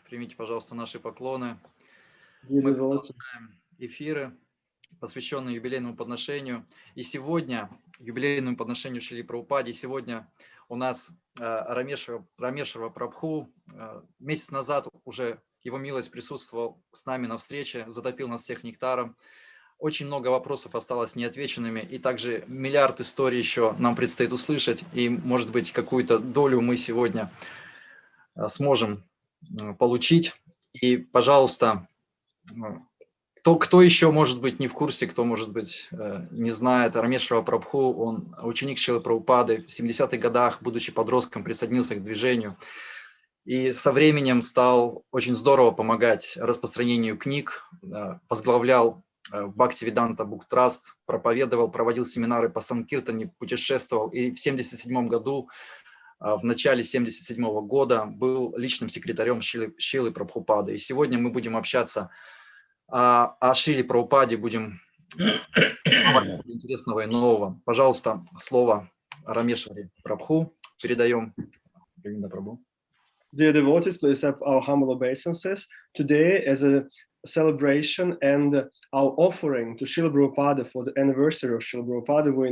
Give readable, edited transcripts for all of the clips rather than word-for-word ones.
Примите, пожалуйста, наши поклоны. Dear Мы devotees, продолжаем эфиры, посвященные юбилейному подношению. И сегодня, юбилейному подношению Шрили Прабхупаде, сегодня у нас Рамешвара прабху. Месяц назад уже его милость присутствовал с нами на встрече, затопил нас всех нектаром. Очень много вопросов осталось неотвеченными, и также миллиард историй еще нам предстоит услышать, и, может быть, какую-то долю мы сегодня сможем получить. И, пожалуйста, кто еще, может быть, не в курсе, кто, может быть, не знает, Рамешвара прабху, он ученик Шрилы Прабхупады, в 70-х годах, будучи подростком, присоединился к движению, и со временем стал очень здорово помогать распространению книг, возглавлял Бхактивиданта Бук Траст, проповедовал, проводил семинары по Санкиртане, путешествовал, и в 1977 году, в начале 1977 года, был личным секретарем Шрилы Прабхупады. И сегодня мы будем общаться о Шриле Прабхупаде, будем интересного и нового. Пожалуйста, слово Рамешваре Прабху передаем. dear devotees, please have our humble obeisances. Today, as a celebration and our offering to Srila Prabhupada for the anniversary of Srila Prabhupada, we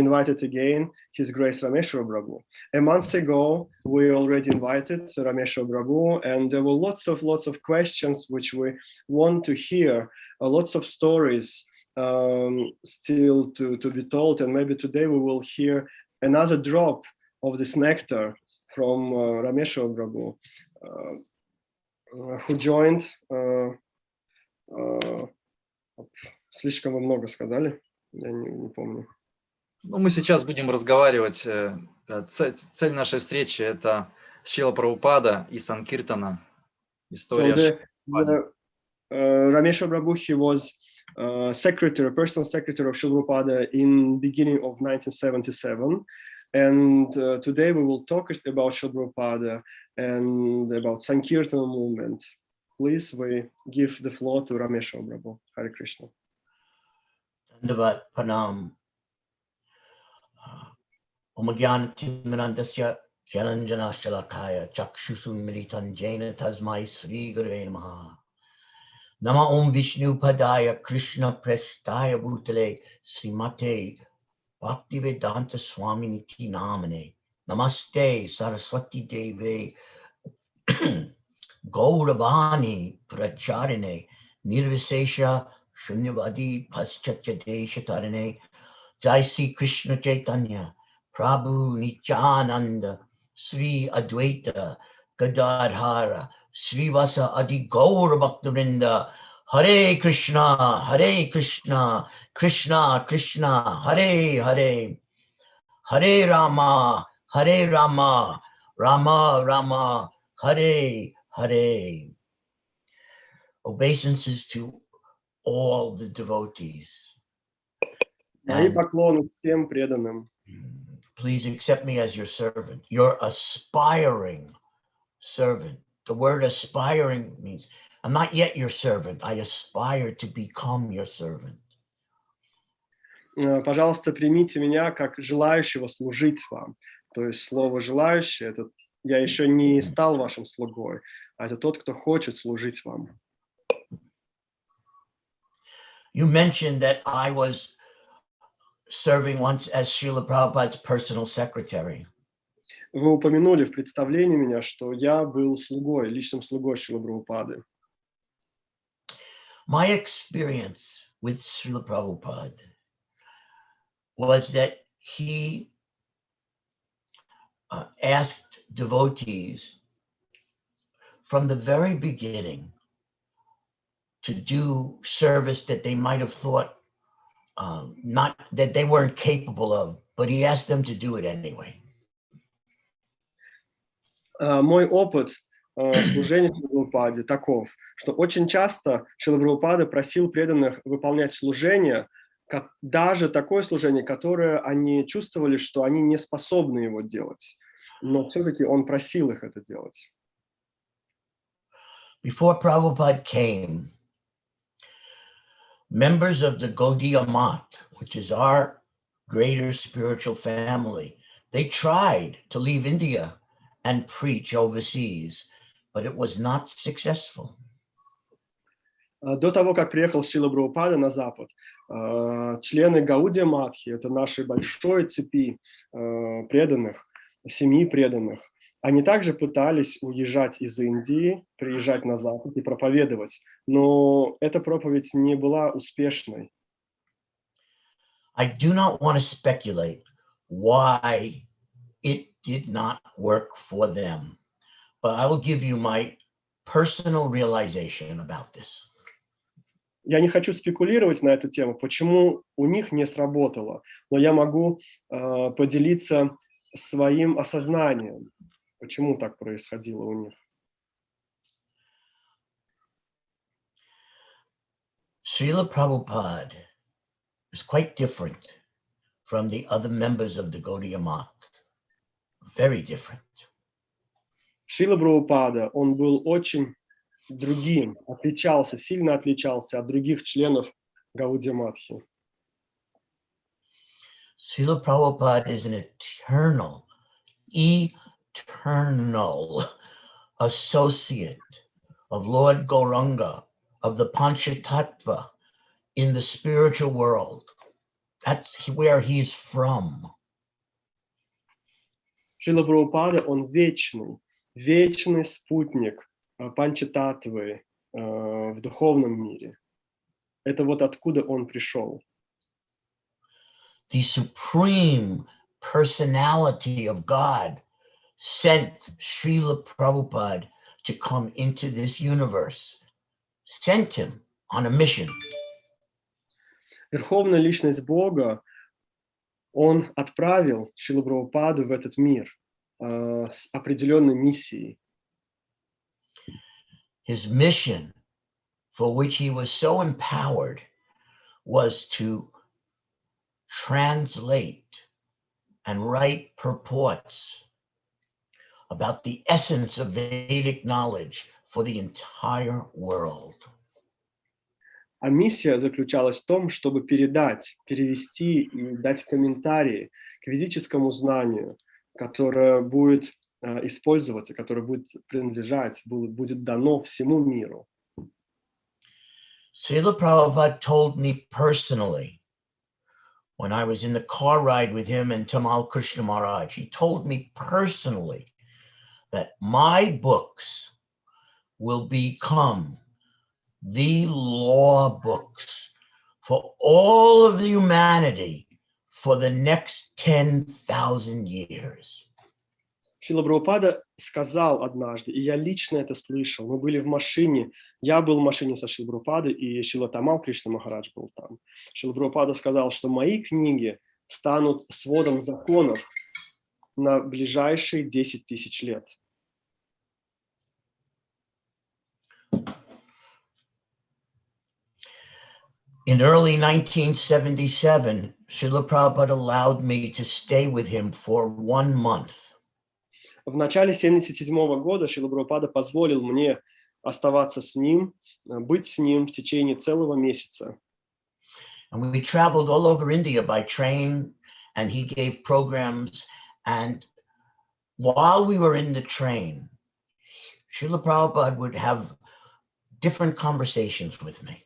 invited again His Grace Rameshwara Prabhu. A month ago, we already invited Rameshwara Prabhu, and there were lots of questions which we want to hear, lots of stories still to be told, and maybe today we will hear another drop of this nectar from Rameshwara Prabhu, who joined. Слишком вы много сказали, я не помню. Ну, мы сейчас будем разговаривать. Цель нашей встречи – это Шрила Прабхупада и Санкиртана. История Rameshwara Prabhu, he was personal secretary of Srila Prabhupada in beginning of 1977. And today we will talk about Srila Prabhupada and about Sankirtana movement. Please, we give the floor to Rameshwara Prabhu. Hare Krishna. Dandavat Pranam. Omagyan Timirandasya Jananjana Shalakaya Chakshusum Militan Jaina Tasmai Sri Gurve Namaha. Nama Om Vishnu Padaya Krishna Prestaya Bhutale Srimate Bhaktivedanta Swami Niti Namane. Namaste Saraswati Deve Gauravani Pracharine Nirvisesha Shunyavadi Paschatya Tarine Jai Sri Krishna Chaitanya Prabhu Nityananda Sri Advaita Gadadhara Srivasa Adi Gaura Bhaktivinoda Hare Krishna Krishna Krishna Hare Hare Hare Rama Rama Rama Hare Hare. Obeisances to all the devotees. Мои поклоны всем преданным. Please accept me as your servant, your aspiring servant. The word aspiring means I'm not yet your servant. I aspire to become your servant. Пожалуйста, примите меня как желающего служить вам. То есть слово «желающий» — это я еще не стал вашим слугой, а это тот, кто хочет служить вам. You mentioned that I was serving once as Srila Prabhupada's personal secretary. Вы упомянули в представлении меня, что я был слугой, личным слугой Шрилы Прабхупады. My experience with Srila Prabhupada was that he asked devotees from the very beginning to do service that they might have thought not that they weren't capable of, but he asked them to do it anyway. Мой опыт служения Шрилы Прабхупаде таков, что очень часто Шрила Прабхупада просил преданных выполнять служение, даже такое служение, которое они чувствовали, что они не способны его делать. Но все-таки он просил их это делать. Before Prabhupada came, members of the Gaudiya Math, which is our greater spiritual family, they tried to leave India and preach overseas. but it was not successful. До того, как приехал Шрила Прабхупада на Запад, члены Гаудия Матхи, это нашей большой цепи преданных, семьи преданных, они также пытались уезжать из Индии, приезжать на Запад и проповедовать, но эта проповедь не была успешной. I do not want to speculate why it did not work for them, but I will give you my personal realization about this. Я не хочу спекулировать на эту тему, почему у них не сработало, но я могу поделиться своим осознанием, почему так происходило у них. Srila Prabhupada is quite different from the other members of the Gaudiya Math. Very different. Шрила Прабхупада, он был очень другим, отличался, сильно отличался от других членов Гаудия Матхи. Srila Prabhupada is an eternal associate of Lord Gauranga, of the Panchatattva in the spiritual world. That's where he's from. Шрила Прабхупада, он вечный спутник Панчататтвы в духовном мире. Это вот откуда он пришел. The supreme personality of God sent Srila Prabhupada to come into this universe, sent him on a mission. Верховная личность Бога, он отправил Шрилу Прабхупаду в этот мир с определенной миссией. His mission, for which he was so empowered, was to translate and write purports about the essence of Vedic knowledge for the entire world. А миссия заключалась в том, чтобы перевести и дать комментарии к ведическому знанию, которое будет использоваться, которое будет принадлежать, будет дано всему миру. Srila Prabhupada told me personally, when I was in the car ride with him and Tamal Krishna Maharaj, he told me personally that my books will become the law books for all of humanity for the next 10,000 years. Шрила Прабхупада сказал однажды, и я лично это слышал, мы были в машине, я был в машине со Шрила Прабхупадой, и Шрила Тамал Кришна Махарадж был там. Шрила Прабхупада сказал, что мои книги станут сводом законов на ближайшие 10 тысяч лет. In early 1977, Srila Prabhupada allowed me to stay with him for 1 month. В начале 1977 года Шрила Прабхупада позволил мне оставаться с ним, быть с ним в течение целого месяца. And we traveled all over India by train, and he gave programs. And while we were in the train, Srila Prabhupada would have different conversations with me.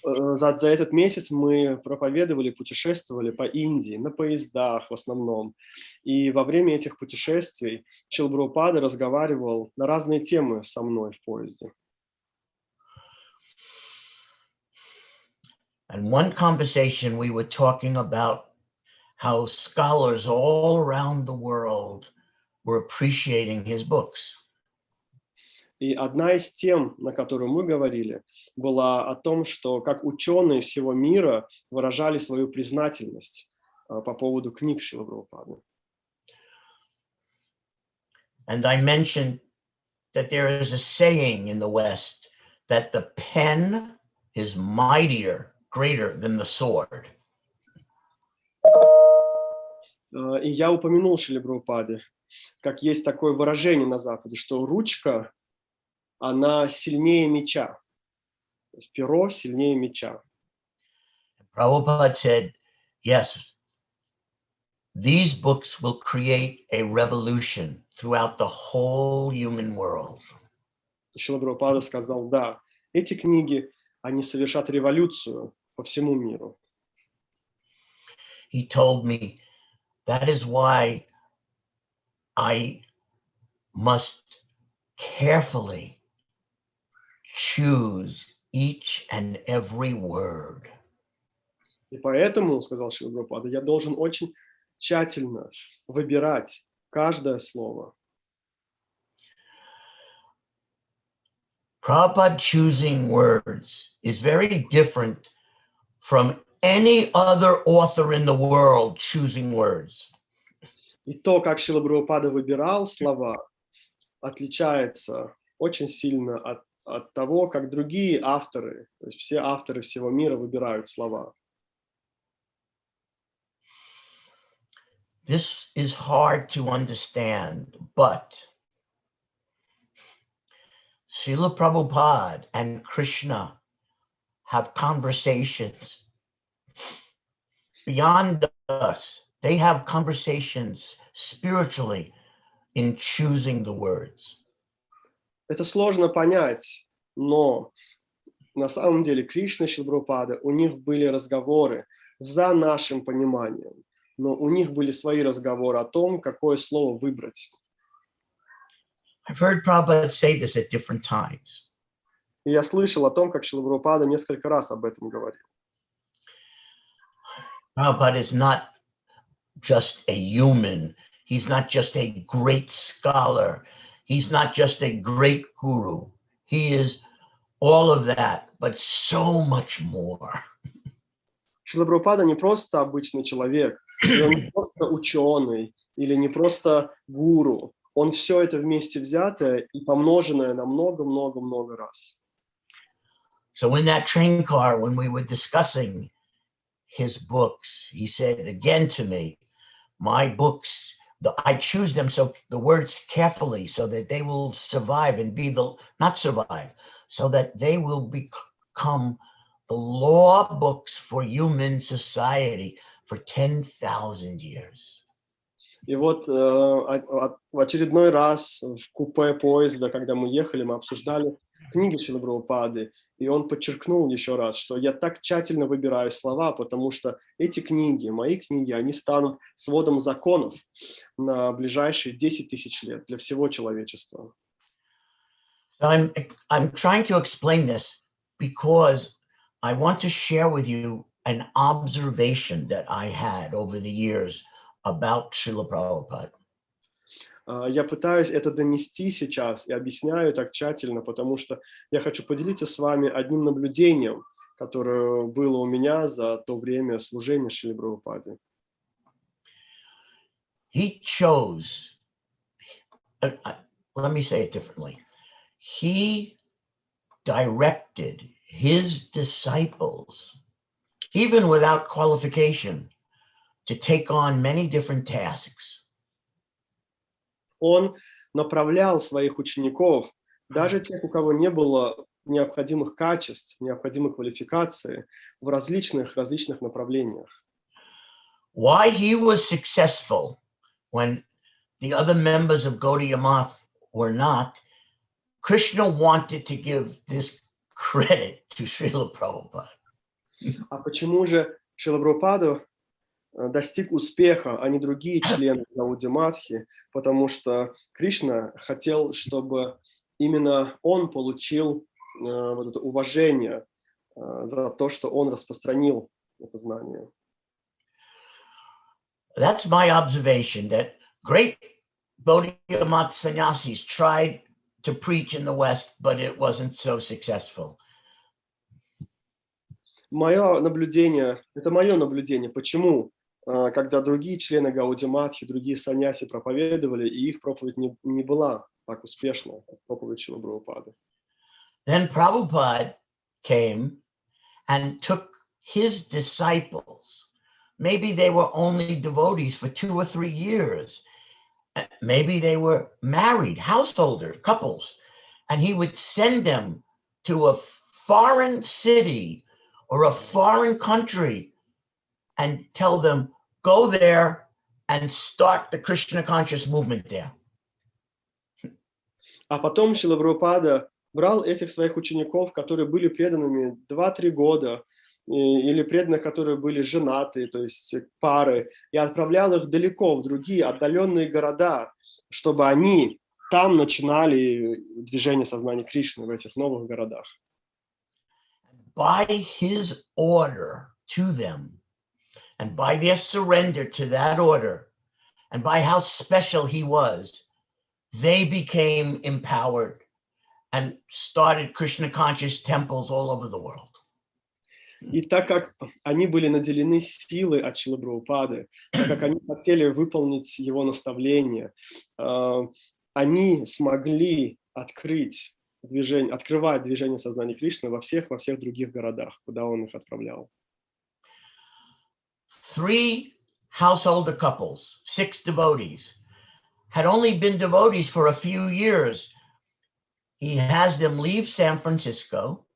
За этот месяц мы проповедовали, путешествовали по Индии, на поездах в основном. И во время этих путешествий Шрила Прабхупада разговаривал на разные темы со мной в поезде. And one conversation we were talking about how scholars all around the world were appreciating his books. И одна из тем, на которую мы говорили, была о том, что как ученые всего мира выражали свою признательность по поводу книг Шрилы Прабхупады. And I mentioned that there is a saying in the West that the pen is mightier, greater than the sword. И я упомянул Шриле Прабхупаде, как есть такое выражение на Западе, что ручка, она сильнее меча. То есть перо сильнее меча. Prabhupada said, yes, these books will create a revolution throughout the whole human world. Шрила Прабхупада сказал, да, эти книги, они совершат революцию по всему миру. He told me, that is why I must carefully choose each and every word. И поэтому, сказал Шрила Прабхупада, я должен очень тщательно выбирать каждое слово. Prabhupada choosing words is very different from any other author in the world choosing words. И то, как Шрила Прабхупада выбирал слова, отличается очень сильно от того, как другие авторы, то есть все авторы всего мира выбирают слова. This is hard to understand, but Srila Prabhupada and Krishna have conversations beyond us. They have conversations spiritually in choosing the words. Это сложно понять, но на самом деле Кришна и Шрила Прабхупада, у них были разговоры за нашим пониманием, но у них были свои разговоры о том, какое слово выбрать. I've heard Prabhupada say this at different times. И я слышал о том, как Шрила Прабхупада несколько раз об этом говорил. Prabhupada is not just a human. He's not just a great scholar. He's not just a great guru. He is all of that, but so much more. Шрила Прабхупада не просто обычный человек, и он не просто ученый или не просто гуру. Он все это вместе взятое и помноженное на много-много-много раз. So in that train car, when we were discussing his books, he said again to me, my books, I choose them so the words carefully so that they will survive and be not survive, so that they will become the law books for human society for 10,000 years. И вот в очередной раз в купе поезда, когда мы ехали, мы обсуждали книги Шрилы Прабхупады, и он подчеркнул еще раз, что я так тщательно выбираю слова, потому что эти книги, мои книги, они станут сводом законов на ближайшие 10 тысяч лет для всего человечества. So I'm trying to explain this because I want to share with you an observation that I had over the years about Srila Prabhupada. Я пытаюсь это донести сейчас и объясняю так тщательно, потому что я хочу поделиться с вами одним наблюдением, которое было у меня за то время служения Шриле Прабхупаде. He chose, let me say it differently. He directed his disciples, even without qualification, to take on many different tasks. Он направлял своих учеников, даже тех, у кого не было необходимых качеств, необходимой квалификации, в различных направлениях. Why he was successful when the other members of Gaudiya Math were not, Krishna wanted to give this credit to Srila Prabhupada. А почему же Шрила Прабхупада достиг успеха, а не другие члены Гаудия Матхи? Потому что Кришна хотел, чтобы именно он получил вот это уважение за то, что он распространил это знание. That's my observation, that great Gaudiya Math sannyasis tried to preach in the West, but it wasn't so successful. Это мое наблюдение. Почему, когда другие члены Гаудия Матхи, другие саньяси проповедовали, и их проповедь не была так успешна, как проповедь Шрилы Прабхупады. Then Prabhupada came and took his disciples. Maybe they were only devotees for 2 or 3 years. Maybe they were married, householder couples, and he would send them to a foreign city or a foreign country and tell them, go there and start the Krishna conscious movement there. А потом Шрила Прабхупада брал этих своих учеников, которые были преданными 2-3 года, или преданных, которые были женаты, то есть пары, и отправлял их далеко, в другие отдаленные города, чтобы они там начинали движение сознания Кришны в этих новых городах. By his order to them, and by their surrender to that order, and by how special he was, they became empowered and started Krishna conscious temples all over the world. И так как они были наделены силой от Шрилы Прабхупады, так как они хотели выполнить его наставления, они смогли открывать движение сознания Кришны во всех других городах, куда он их отправлял. 3 householder couples, 6 devotees, had only been devotees for a few years. He has them leave San Francisco,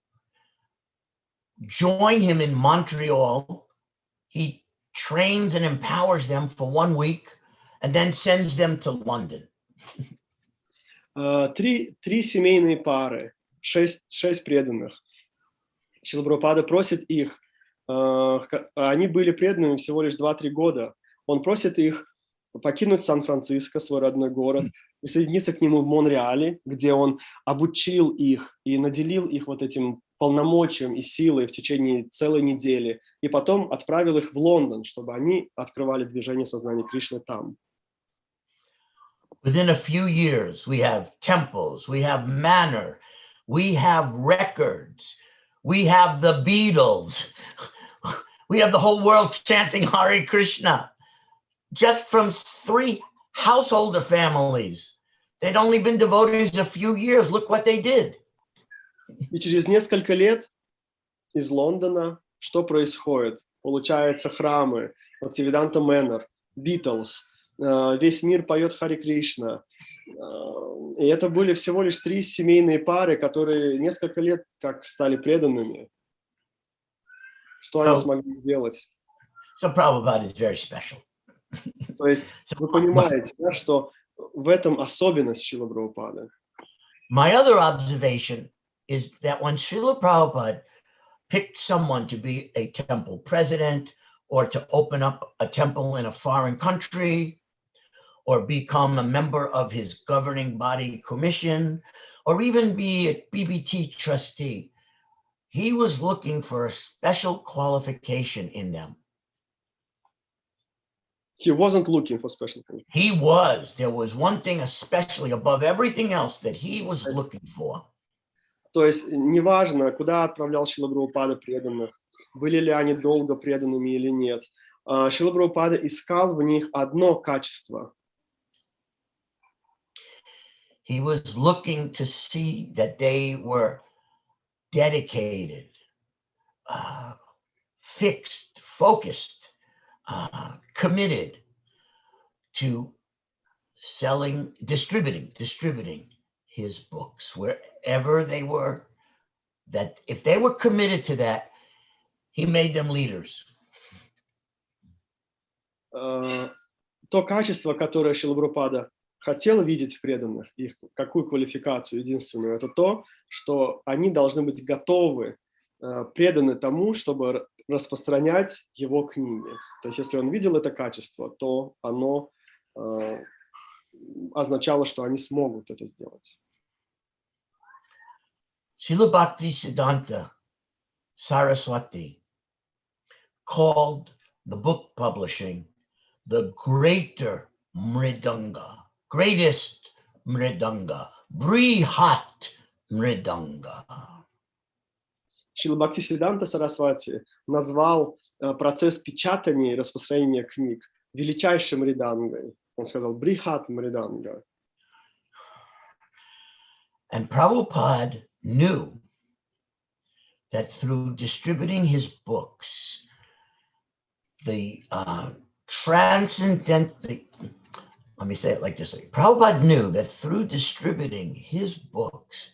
join him in Montreal. He trains and empowers them for 1 week and then sends them to London. 3 семейные пары, 6 преданных. Шрила Прабхупада просит их, они были преданными всего лишь 2-3 года. Он просит их покинуть Сан-Франциско, свой родной город, присоединиться к нему в Монреале, где он обучил их и наделил их вот этим полномочием и силой в течение целой недели, и потом отправил их в Лондон, чтобы они открывали движение сознания Кришны там. Within a few years, we have temples, we have manor, we have records, we have the Beatles, we have the whole world chanting Hare Krishna, just from 3 householder families. They'd only been devotees a few years. Look what they did. И через несколько лет из Лондона что происходит? Получается храмы, Бхактивиданта Мэннер, Битлз, весь мир поет Харе Кришна. И это были всего лишь 3 семейные пары, которые несколько лет как стали преданными. Что они смогли сделать? So Prabhupada is very special. То есть вы понимаете, да, что в этом особенность Шрилы Прабхупады. My other observation is that when Srila Prabhupada picked someone to be a temple president or to open up a temple in a foreign country or become a member of his governing body commission or even be a BBT trustee, he was looking for a special qualification in them. He wasn't looking for special qualification. He was. There was one thing especially above everything else that he was looking for. То есть неважно, куда отправлял Шрила Прабхупада преданных, были ли они долго преданными или нет, Шрила Прабхупада искал в них одно качество. He was looking to see that they were dedicated, fixed, focused, committed to distributing his books wherever they were, that if they were committed to that, he made them leaders. То качество, которое Шрила Прабхупада хотел видеть в преданных, их какую квалификацию единственную, это то, что они должны быть готовы, преданы тому, чтобы распространять его книги. То есть если он видел это качество, то оно означало, что они смогут это сделать. Srila Bhaktisiddhanta Saraswati called the book publishing the greater mridanga, greatest mridanga, brihat mridanga. Шрила Бхактисиддханта Сарасвати назвал процесс печатания и распространения книг величайшим мридангой. Он сказал брихат мриданга. And Prabhupada knew that through distributing his books, the let me say it like this. Prabhupada knew that through distributing his books,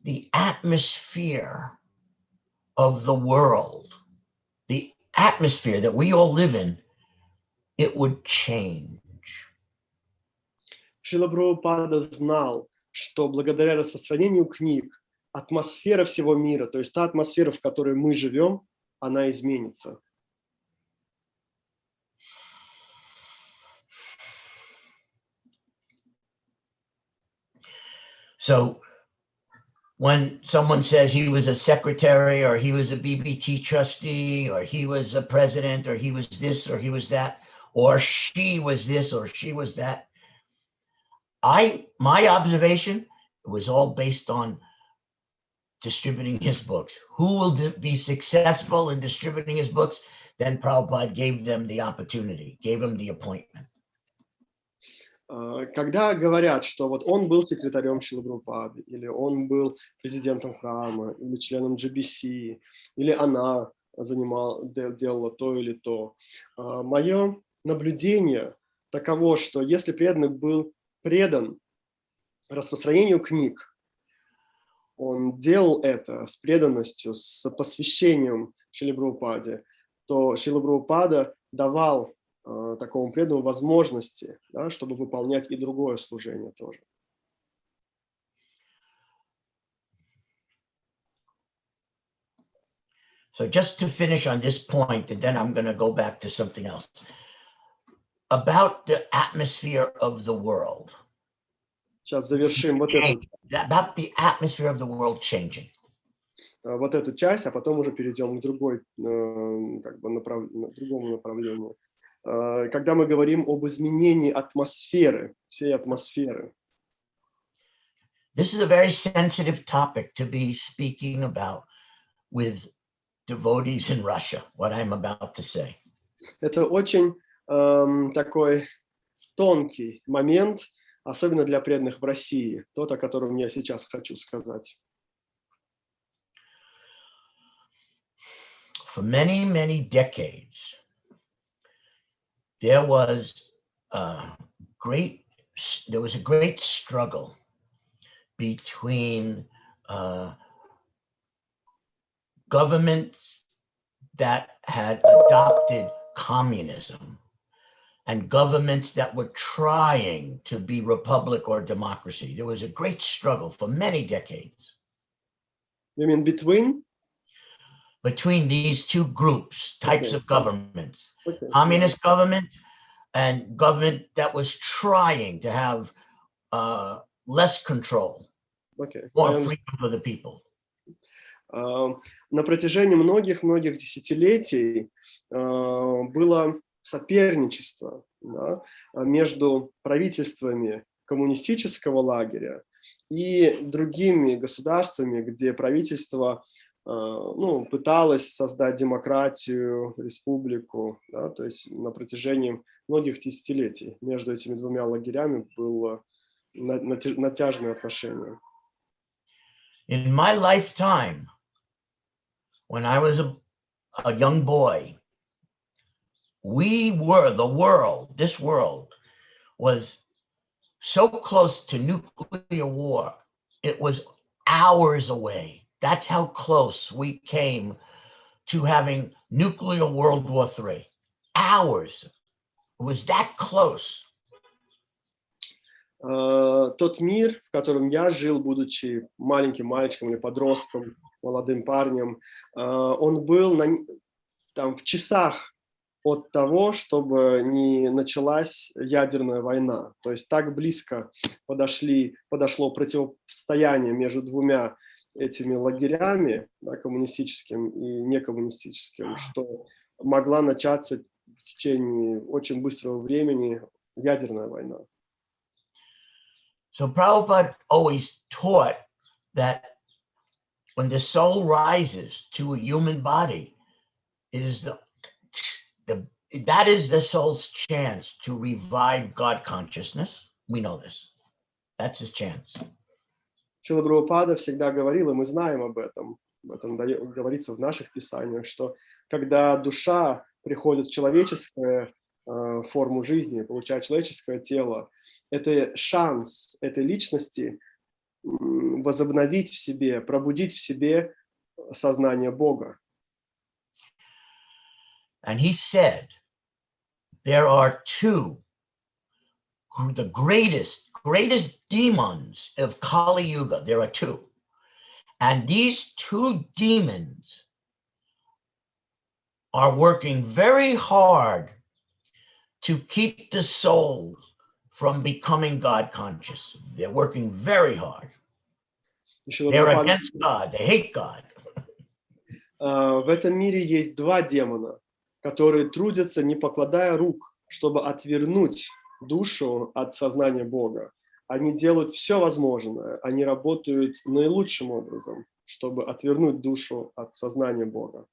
the atmosphere of the world, the atmosphere that we all live in, it would change. Шрила Прабхупада знал, что благодаря распространению книг атмосфера всего мира, то есть та атмосфера, в которой мы живем, она изменится. So when someone says he was a secretary or he was a BBT trustee or he was a president or he was this or he was that or she was this or she was that, my observation was all based on distributing his books. Who will be successful in distributing his books? Then Prabhupada gave them the opportunity, gave him the appointment. Когда говорят, что вот он был секретарем Шрилы Прабхупады, или он был президентом храма, или членом GBC, или она делала то или то, мое наблюдение таково, что если преданный был предан распространению книг, он делал это с преданностью, с посвящением Шриле Прабхупаде, то Шрила Прабхупада давал такому преданному возможности, да, чтобы выполнять и другое служение тоже. So just to finish on this point, and then I'm going to go back to something else. About the atmosphere of the world. Сейчас завершим вот эту. About the atmosphere of the world changing. Вот эту часть, а потом уже перейдем к другому направлению. Когда мы говорим об изменении атмосферы, всей атмосферы. This is a very sensitive topic to be speaking about with devotees in Russia, what I'm about to say. Это очень такой тонкий момент, особенно для преданных в России, тот, о котором я сейчас хочу сказать. For many, many decades, there was a great struggle between governments that had adopted communism and governments that were trying to be republic or democracy. There was a great struggle for many decades. You mean between these two groups, types of governments, Okay. Communist government and government that was trying to have less control, more freedom for the people. На протяжении многих десятилетий было соперничество, да, между правительствами коммунистического лагеря и другими государствами, где правительство пыталось создать демократию, республику, да, то есть на протяжении многих десятилетий между этими двумя лагерями было натяжное отношение. In my lifetime, when I was a young boy, this world was so close to nuclear war, it was hours away. That's how close we came to having nuclear World War III. Hours. It was that close. Тот мир, в котором я жил, будучи маленьким мальчиком или подростком, молодым парнем, он был там в часах от того, чтобы не началась ядерная война. То есть так близко подошло противостояние между двумя этими лагерями, да, коммунистическим и некоммунистическим, что могла начаться в течение очень быстрого времени ядерная война. So Prabhupada always taught that when the soul rises to a human body, it is that is the soul's chance to revive God consciousness. We know this. That's his chance. Шрила Прабхупада всегда говорил, и мы знаем об этом говорится в наших писаниях, что когда душа приходит в человеческую форму жизни, получает человеческое тело, это шанс этой личности возобновить в себе, пробудить в себе сознание Бога. And he said, there are the greatest greatest demons of Kali Yuga, there are two. And these two demons are working very hard to keep the soul from becoming God conscious. They're working very hard. They're against God. They hate God. В этом мире есть два демона, которые трудятся, не покладая рук, чтобы отвернуть душу от сознания Бога. Они делают все возможное, они работают наилучшим образом, чтобы отвернуть душу от сознания Бога.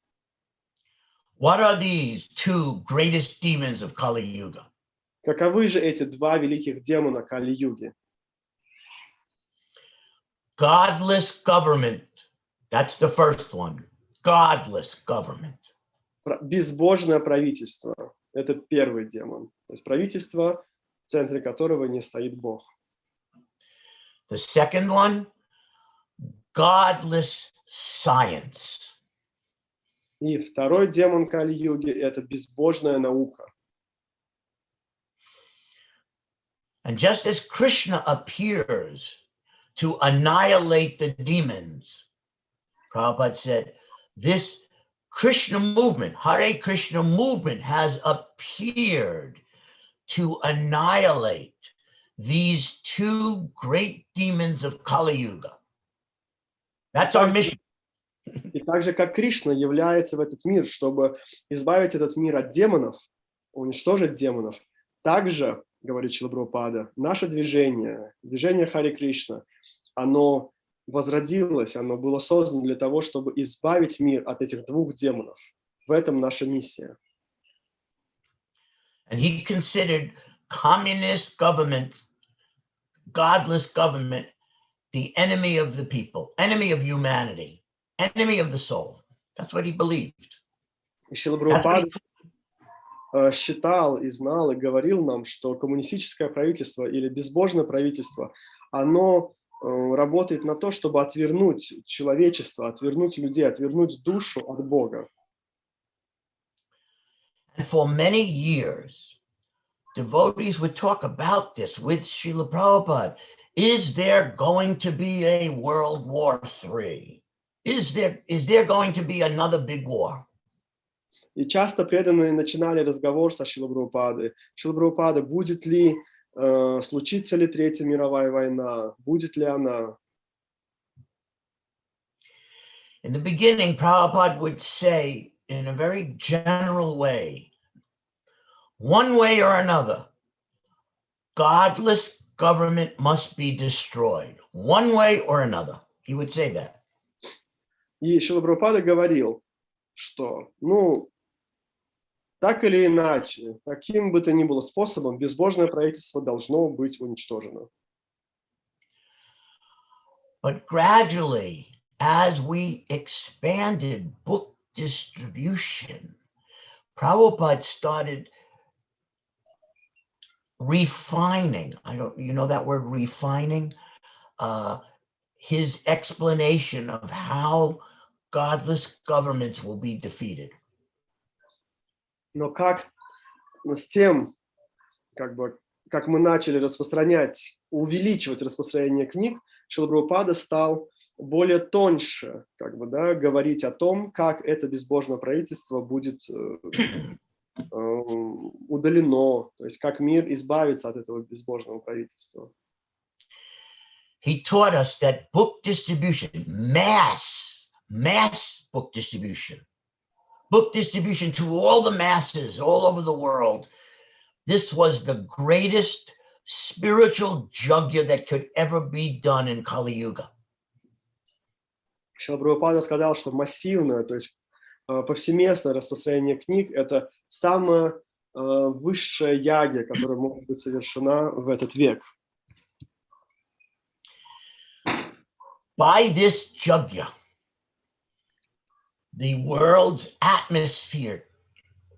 What are these two greatest demons of Kali Yuga? Каковы же эти два великих демона Кали-юги? Godless government. That's the first one. Godless government. Безбожное правительство. Это первый демон. То есть правительство, в центре которого не стоит Бог. The second one, godless science. И второй демон Кали-юги – это безбожная наука. And just as Krishna appears to annihilate the demons, Prabhupada said, this Krishna movement, Hare Krishna movement, has appeared to annihilate these two great demons of Kali Yuga. That's our mission. И так же, как Кришна является в этот мир, чтобы избавить этот мир от демонов, уничтожить демонов, также, говорит Шрила Прабхупада, наше движение, движение Харе Кришна, оно возродилось, оно было создано для того, чтобы избавить мир от этих двух демонов. В этом наша миссия. And he considered communist government, godless government, the enemy of the people, enemy of humanity, enemy of the soul. That's what he believed. И Шрила Прабхупада считал и знал и говорил нам, что коммунистическое правительство или безбожное правительство, оно работает на то, чтобы отвернуть человечество, отвернуть людей, отвернуть душу от Бога. And for many years, devotees would talk about this with Srila Prabhupada. Is there going to be a World War III? Is there going to be another big war? И часто преданные начинали разговор со Шрилой Прабхупадой. Шрила Прабхупада, будет ли, случится ли Третья мировая война? Будет ли она? In the beginning, Prabhupada would say in a very general way, one way or another, godless government must be destroyed. One way or another. He would say that. И Шрила Прабхупада говорил, что, так или иначе, каким бы то ни было способом, безбожное правительство должно быть уничтожено. But gradually, as we expanded book distribution, Prabhupada started refining, you know that word refining? His explanation of how godless governments will be defeated. Но как с тем, как мы начали распространять, увеличивать распространение книг, Шрила Прабхупада стал более тоньше, говорить о том, как это безбожное правительство будет удалено, то есть как мир избавится от этого безбожного правительства. He taught us that book distribution, mass book distribution to all the masses all over the world, this was the greatest spiritual yajna that could ever be done in Kali Yuga. Шрила Прабхупада сказал, что массивное, то есть повсеместное распространение книг – это самая высшая ягья, которая может быть совершена в этот век. By this yajna, the world's atmosphere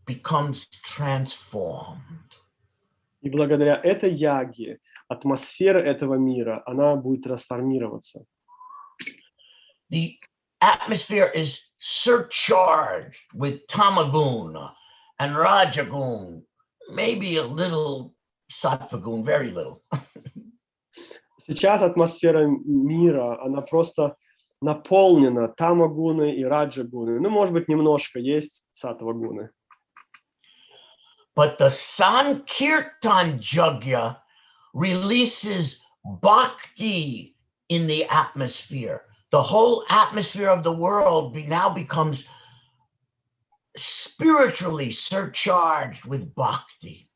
becomes transformed. И благодаря этой ягье атмосфера этого мира, она будет трансформироваться. The atmosphere is surcharged with tamaguna and rajagun, maybe a little sattvagun, very little. Сейчас атмосфера мира, она просто наполнена тамагуной и раджагуной. Ну, может быть, немножко есть саттва-гуны. But the Sankirtana Yoga releases bhakti in the atmosphere. The whole atmosphere of the world now becomes spiritually surcharged with bhakti.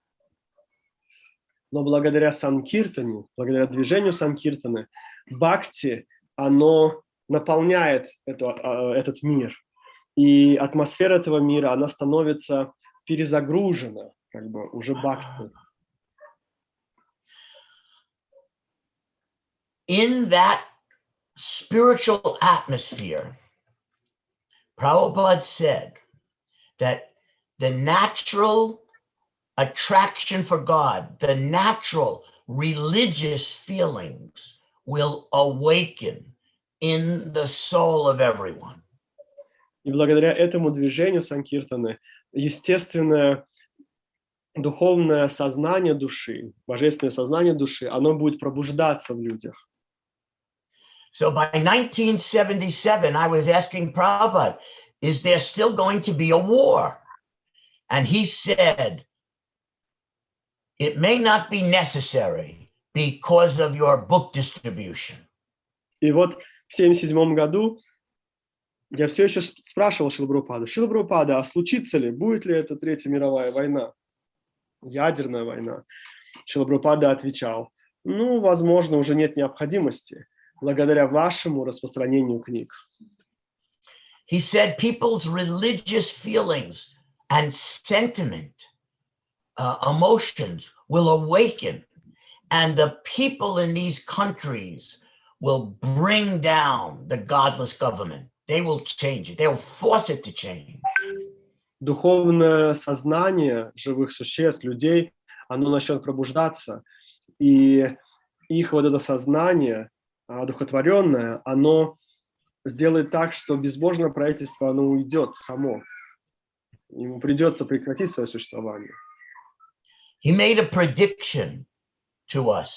Но благодаря Санкиртане, благодаря движению Санкиртаны, бхакти, оно наполняет этот мир. И атмосфера этого мира, она становится перезагружена, как бы уже бхакти. In that spiritual atmosphere, Prabhupada said that the natural attraction for God, the natural religious feelings will awaken in the soul of everyone. И благодаря этому движению Санкиртаны, естественное духовное сознание души, божественное сознание души, оно будет пробуждаться в людях. So by 1977, I was asking Prabhupada, is there still going to be a war? And he said, it may not be necessary because of your book distribution. И вот в 1977 году я все еще спрашивал Шрила Прабхупаду: Шрила Прабхупада, а случится ли, будет ли это Третья мировая война, ядерная война? Шрила Прабхупада отвечал: ну, возможно, уже нет необходимости, благодаря вашему распространению книг. He said people's religious feelings and sentiment, emotions will awaken, and the people in these countries will bring down the godless government. They will change it. They will force it to change. Духовное сознание живых существ, людей, оно начнет пробуждаться, и их вот это сознание одухотворенное, оно сделает так, что безбожное правительство, оно уйдет само. Ему придется прекратить свое существование. He made a prediction to us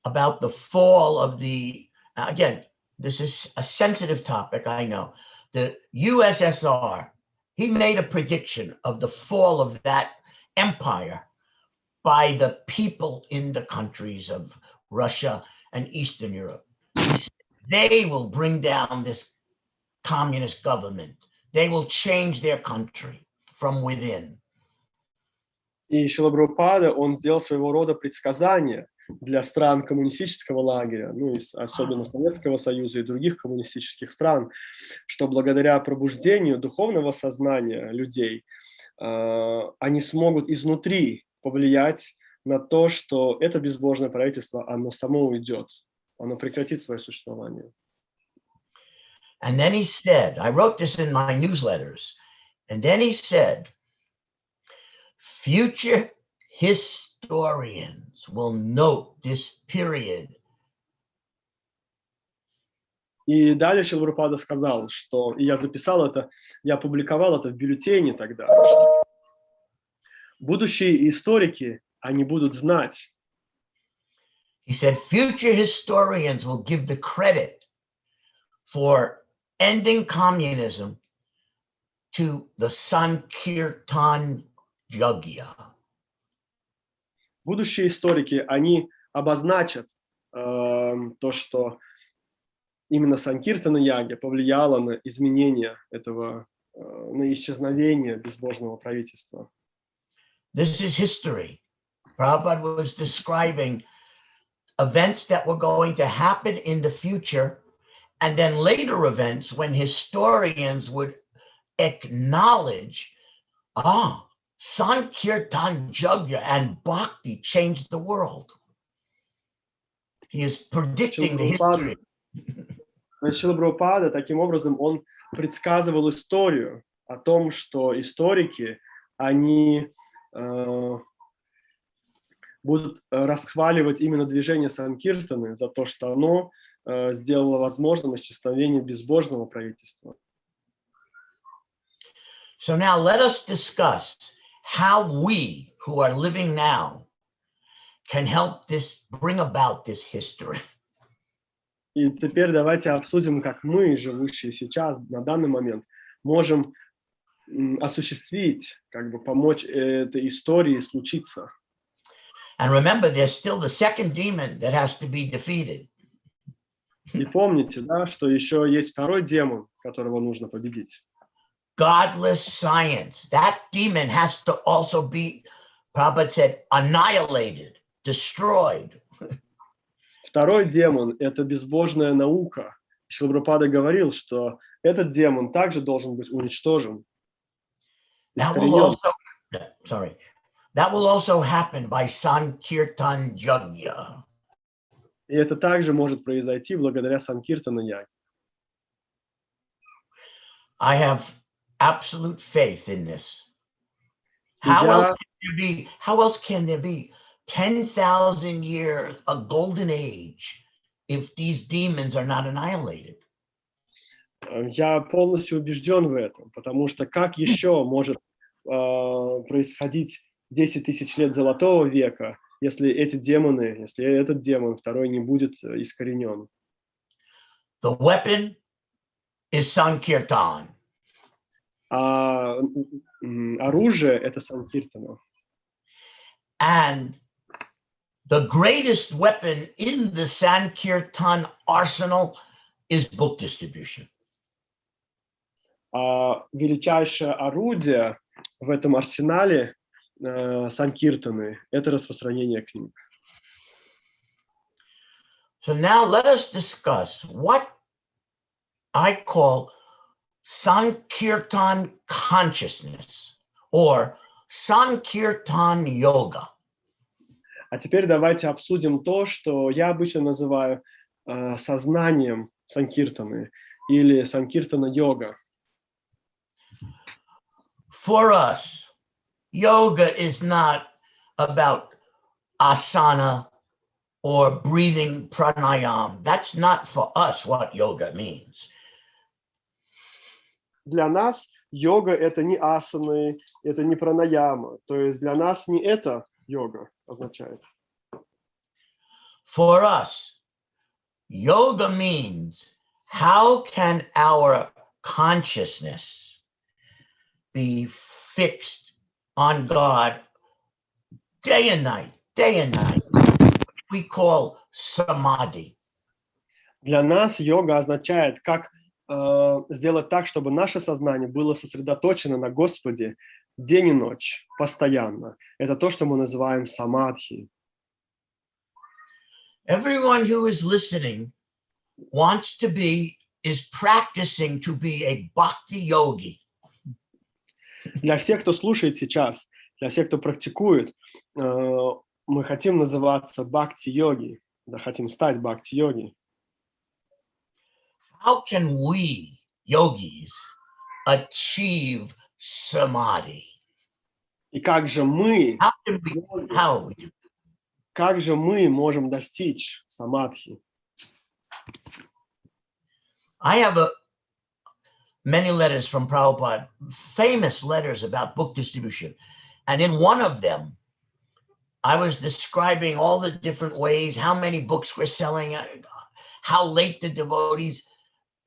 about the fall of the, again, this is a sensitive topic, I know, the USSR. He made a prediction of the fall of that empire by the people in the countries of Russia and Eastern Europe. He said they will bring down this communist government. They will change their country from within. И Шрила Прабхупада, он сделал своего рода предсказания для стран коммунистического лагеря, ну и особенно Советского Союза и других коммунистических стран, что благодаря пробуждению духовного сознания людей они смогут изнутри повлиять на то, что это безбожное правительство, оно само уйдет, оно прекратит свое существование. And then he said, I wrote this in my newsletters, and then he said, future historians will note this period. И далее Шрила Прабхупада сказал, что, и я записал это, я опубликовал это в бюллетене тогда, что будущие историки, они будут знать. He said, future historians will give the credit for ending communism to the Sankirtana Yoga. Будущие историки, они обозначат то, что именно Санкиртана Йога повлияла на изменение этого, на исчезновение безбожного правительства. This is history. Prabhupada was describing events that were going to happen in the future, and then later events when historians would acknowledge, Sankirtana Yoga and Bhakti changed the world. He is predicting the history. Шрила Прабхупада, таким образом, он предсказывал историю о том, что историки, они будут расхваливать именно движение Санкиртаны за то, что оно сделало возможным исчезновение безбожного правительства. So now let us discuss how we who are living now can help bring about this history. И теперь давайте обсудим, как мы, живущие сейчас, на данный момент, можем осуществить, как бы помочь этой истории случиться. And remember, there's still the second demon that has to be defeated. И помните, да, что еще есть второй демон, которого нужно победить. Godless science. That demon has to also be, Prabhupada said, annihilated, destroyed. Второй демон – это безбожная наука. Шрила Прабхупада говорил, что этот демон также должен быть уничтожен, искоренен. That will also happen by Sankirtana Yoga. И это также может произойти благодаря Санкиртана Яге. I have absolute faith in this. How else can there be 10,000 years, a golden age, if these demons are not annihilated? Я полностью убежден в этом, потому что как еще может происходить 10 тысяч лет Золотого века, если этот демон второй не будет искоренен? The weapon is Sankirtan. Оружие – это Санкиртана. And the greatest weapon in the Sankirtan arsenal is book distribution. Величайшее орудие в этом арсенале Санкиртаны – это распространение книг. So now let us discuss what I call Sankirtana Consciousness or Sankirtana Yoga. А теперь давайте обсудим то, что я обычно называю сознанием Санкиртаны или Санкиртана Йога. For us, yoga is not about asana or breathing pranayam. That's not for us what yoga means. Для нас йога – это не асаны, это не пранаяма. То есть для нас не это йога означает. For us, yoga means how can our consciousness be fixed on God day and night, which we call samadhi. Для нас йога означает, как сделать так, чтобы наше сознание было сосредоточено на Господе день и ночь, постоянно. Это то, что мы называем самадхи. Everyone who is listening is practicing to be a bhakti yogi. Для всех, кто слушает сейчас, для всех, кто практикует, мы хотим называться бхакти-йоги, да, хотим стать бхакти-йоги. How can we, yogis, achieve samadhi? И как же мы можем достичь самадхи? I have many letters from Prabhupada, famous letters about book distribution. And in one of them, I was describing all the different ways, how many books we're selling, how late the devotees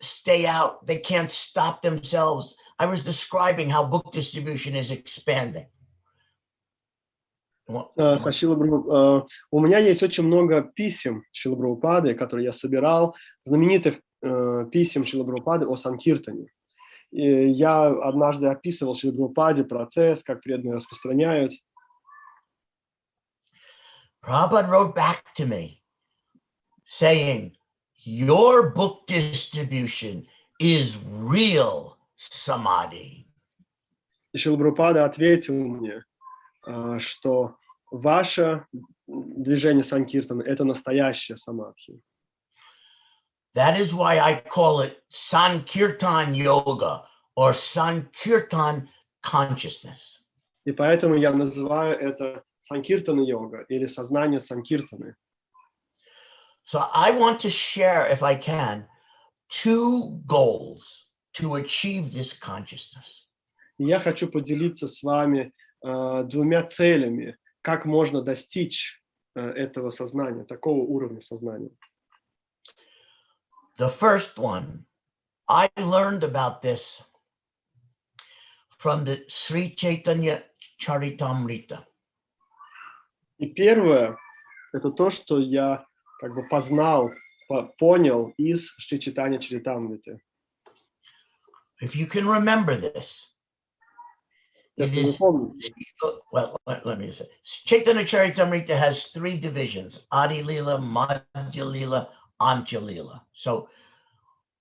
stay out. They can't stop themselves. I was describing how book distribution is expanding. У меня есть очень много писем Шрилы Прабхупады, которые я собирал, знаменитых писем Шрилы Прабхупады о Санкиртане. И я однажды описывал Шриле Прабхупаде процесс, как преданные распространяют. Prabhupada wrote back to me saying, your book distribution is real samadhi. И Шрила Прабхупада ответил мне, что ваше движение Санкиртана – это настоящее самадхи. That is why I call it Sankirtana Yoga or Sankirtana Consciousness. И поэтому я называю это Санкиртана йога или сознание Санкиртаны. So I want to share, if I can, 2 goals to achieve this consciousness. И я хочу поделиться с вами 2 целями, как можно достичь этого сознания, такого уровня сознания. The first one, I learned about this from the Sri Chaitanya Charitamrita. И первое, это то, что я как бы познал, понял из Шри Чайтанья Чаритамриты. If you can remember this, it Если вы is, помните, well, let me say, Chaitanya Charitamrita has 3 divisions, Adi Lila, Madhya Lila, Antya Lila. So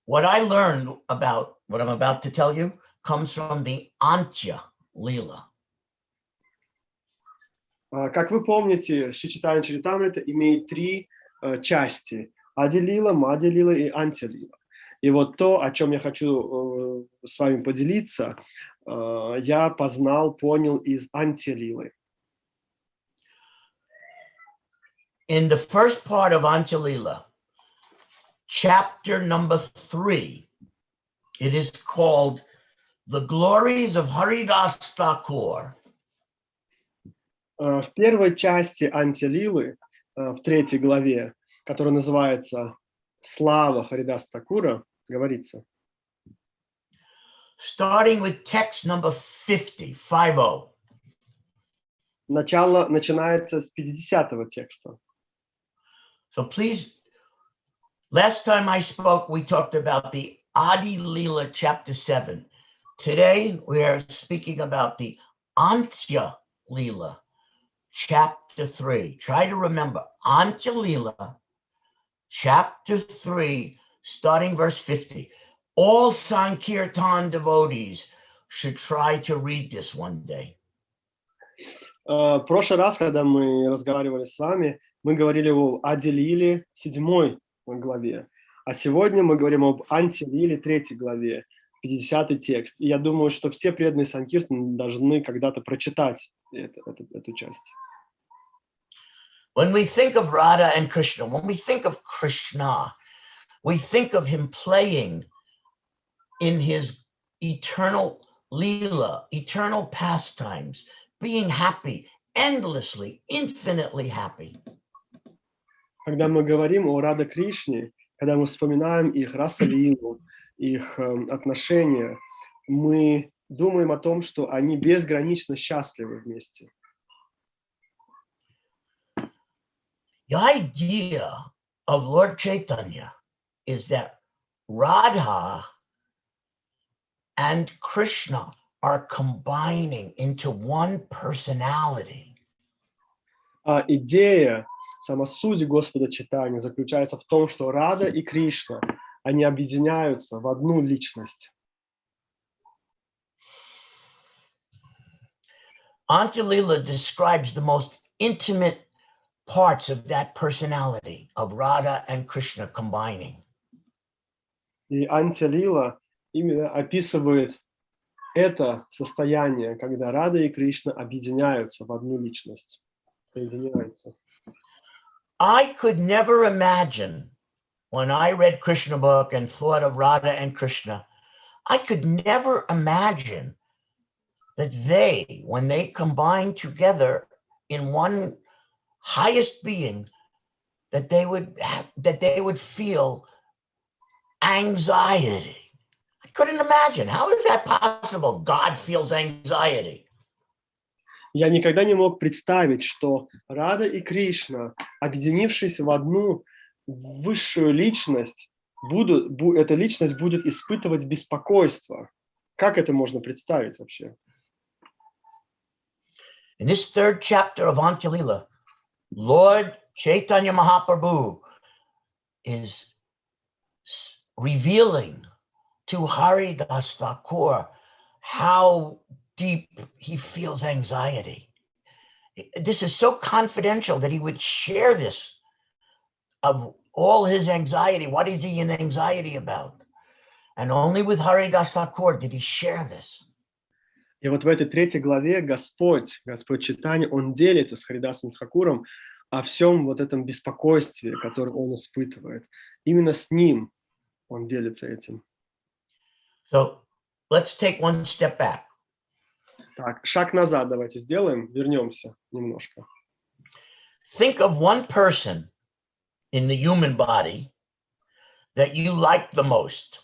what I learned about what I'm about to tell you comes from the Antya Lila. как вы помните, Шри Чайтанья Чаритамрита имеет 3 части: Ади Лила, Мадья Лила и Антя Лила. И вот то, о чем я хочу с вами поделиться, я познал, понял из Антя Лилы. In the first part of Antya Lila, chapter number 3, it is called The Glories of Haridasa. В первой части Антя Лилы, в 3 главе, которая называется «Слава Харидаса Такура», говорится. Starting with text number 50, 50. Начало начинается с 50-го текста. So please, last time I spoke, we talked about the Adi Lila chapter 7. Today, we are speaking about the Antya Lila chapter 3. Try to remember, Antya Lila chapter 3, starting verse 50. All Sankirtana devotees should try to read this one day. В прошлый раз, когда мы разговаривали с вами, мы говорили о Ади Лиле 7 главе, а сегодня мы говорим об Анти Лиле 3 главе, 50-й текст. И я думаю, что все преданные Санкиртаны должны когда-то прочитать эту часть. When we think of Radha and Krishna, when we think of Krishna, we think of him playing in his eternal Leela, eternal pastimes, being happy, endlessly, infinitely happy. Когда мы говорим о Рада Кришне, когда мы вспоминаем их раса-лилу, их отношения, мы думаем о том, что они безгранично счастливы вместе. The idea of Lord Chaitanya is that Radha and Krishna are combining into one personality. Идея, сама суть Господа Чайтаньи заключается в том, что Рада и Кришна, они объединяются в одну личность. Antya Lila describes the most intimate parts of that personality of Radha and Krishna combining. И Антя Лила именно описывает это состояние, когда Рада и Кришна объединяются в одну личность, соединяются. I could never imagine when I read Krishna book and thought of Radha and Krishna, I could never imagine that they, when they combine together in one highest being, that they would feel anxiety. I couldn't imagine. How is that possible? God feels anxiety. Я никогда не мог представить, что Рада и Кришна, объединившись в одну высшую личность, эта личность будет испытывать беспокойство. Как это можно представить вообще? In this 3rd chapter of Antya Lila, Lord Chaitanya Mahaprabhu is revealing to Haridas Thakur how deep he feels anxiety. This is so confidential that he would share this of all his anxiety. What is he in anxiety about? And only with Haridas Thakur did he share this. И вот в этой 3 главе Господь Чайтанья, он делится с Харидасом Тхакуром о всем вот этом беспокойстве, которое он испытывает. Именно с ним он делится этим. So let's take one step back. Так, шаг назад давайте сделаем, вернемся немножко. think of one person in the human body that you like the most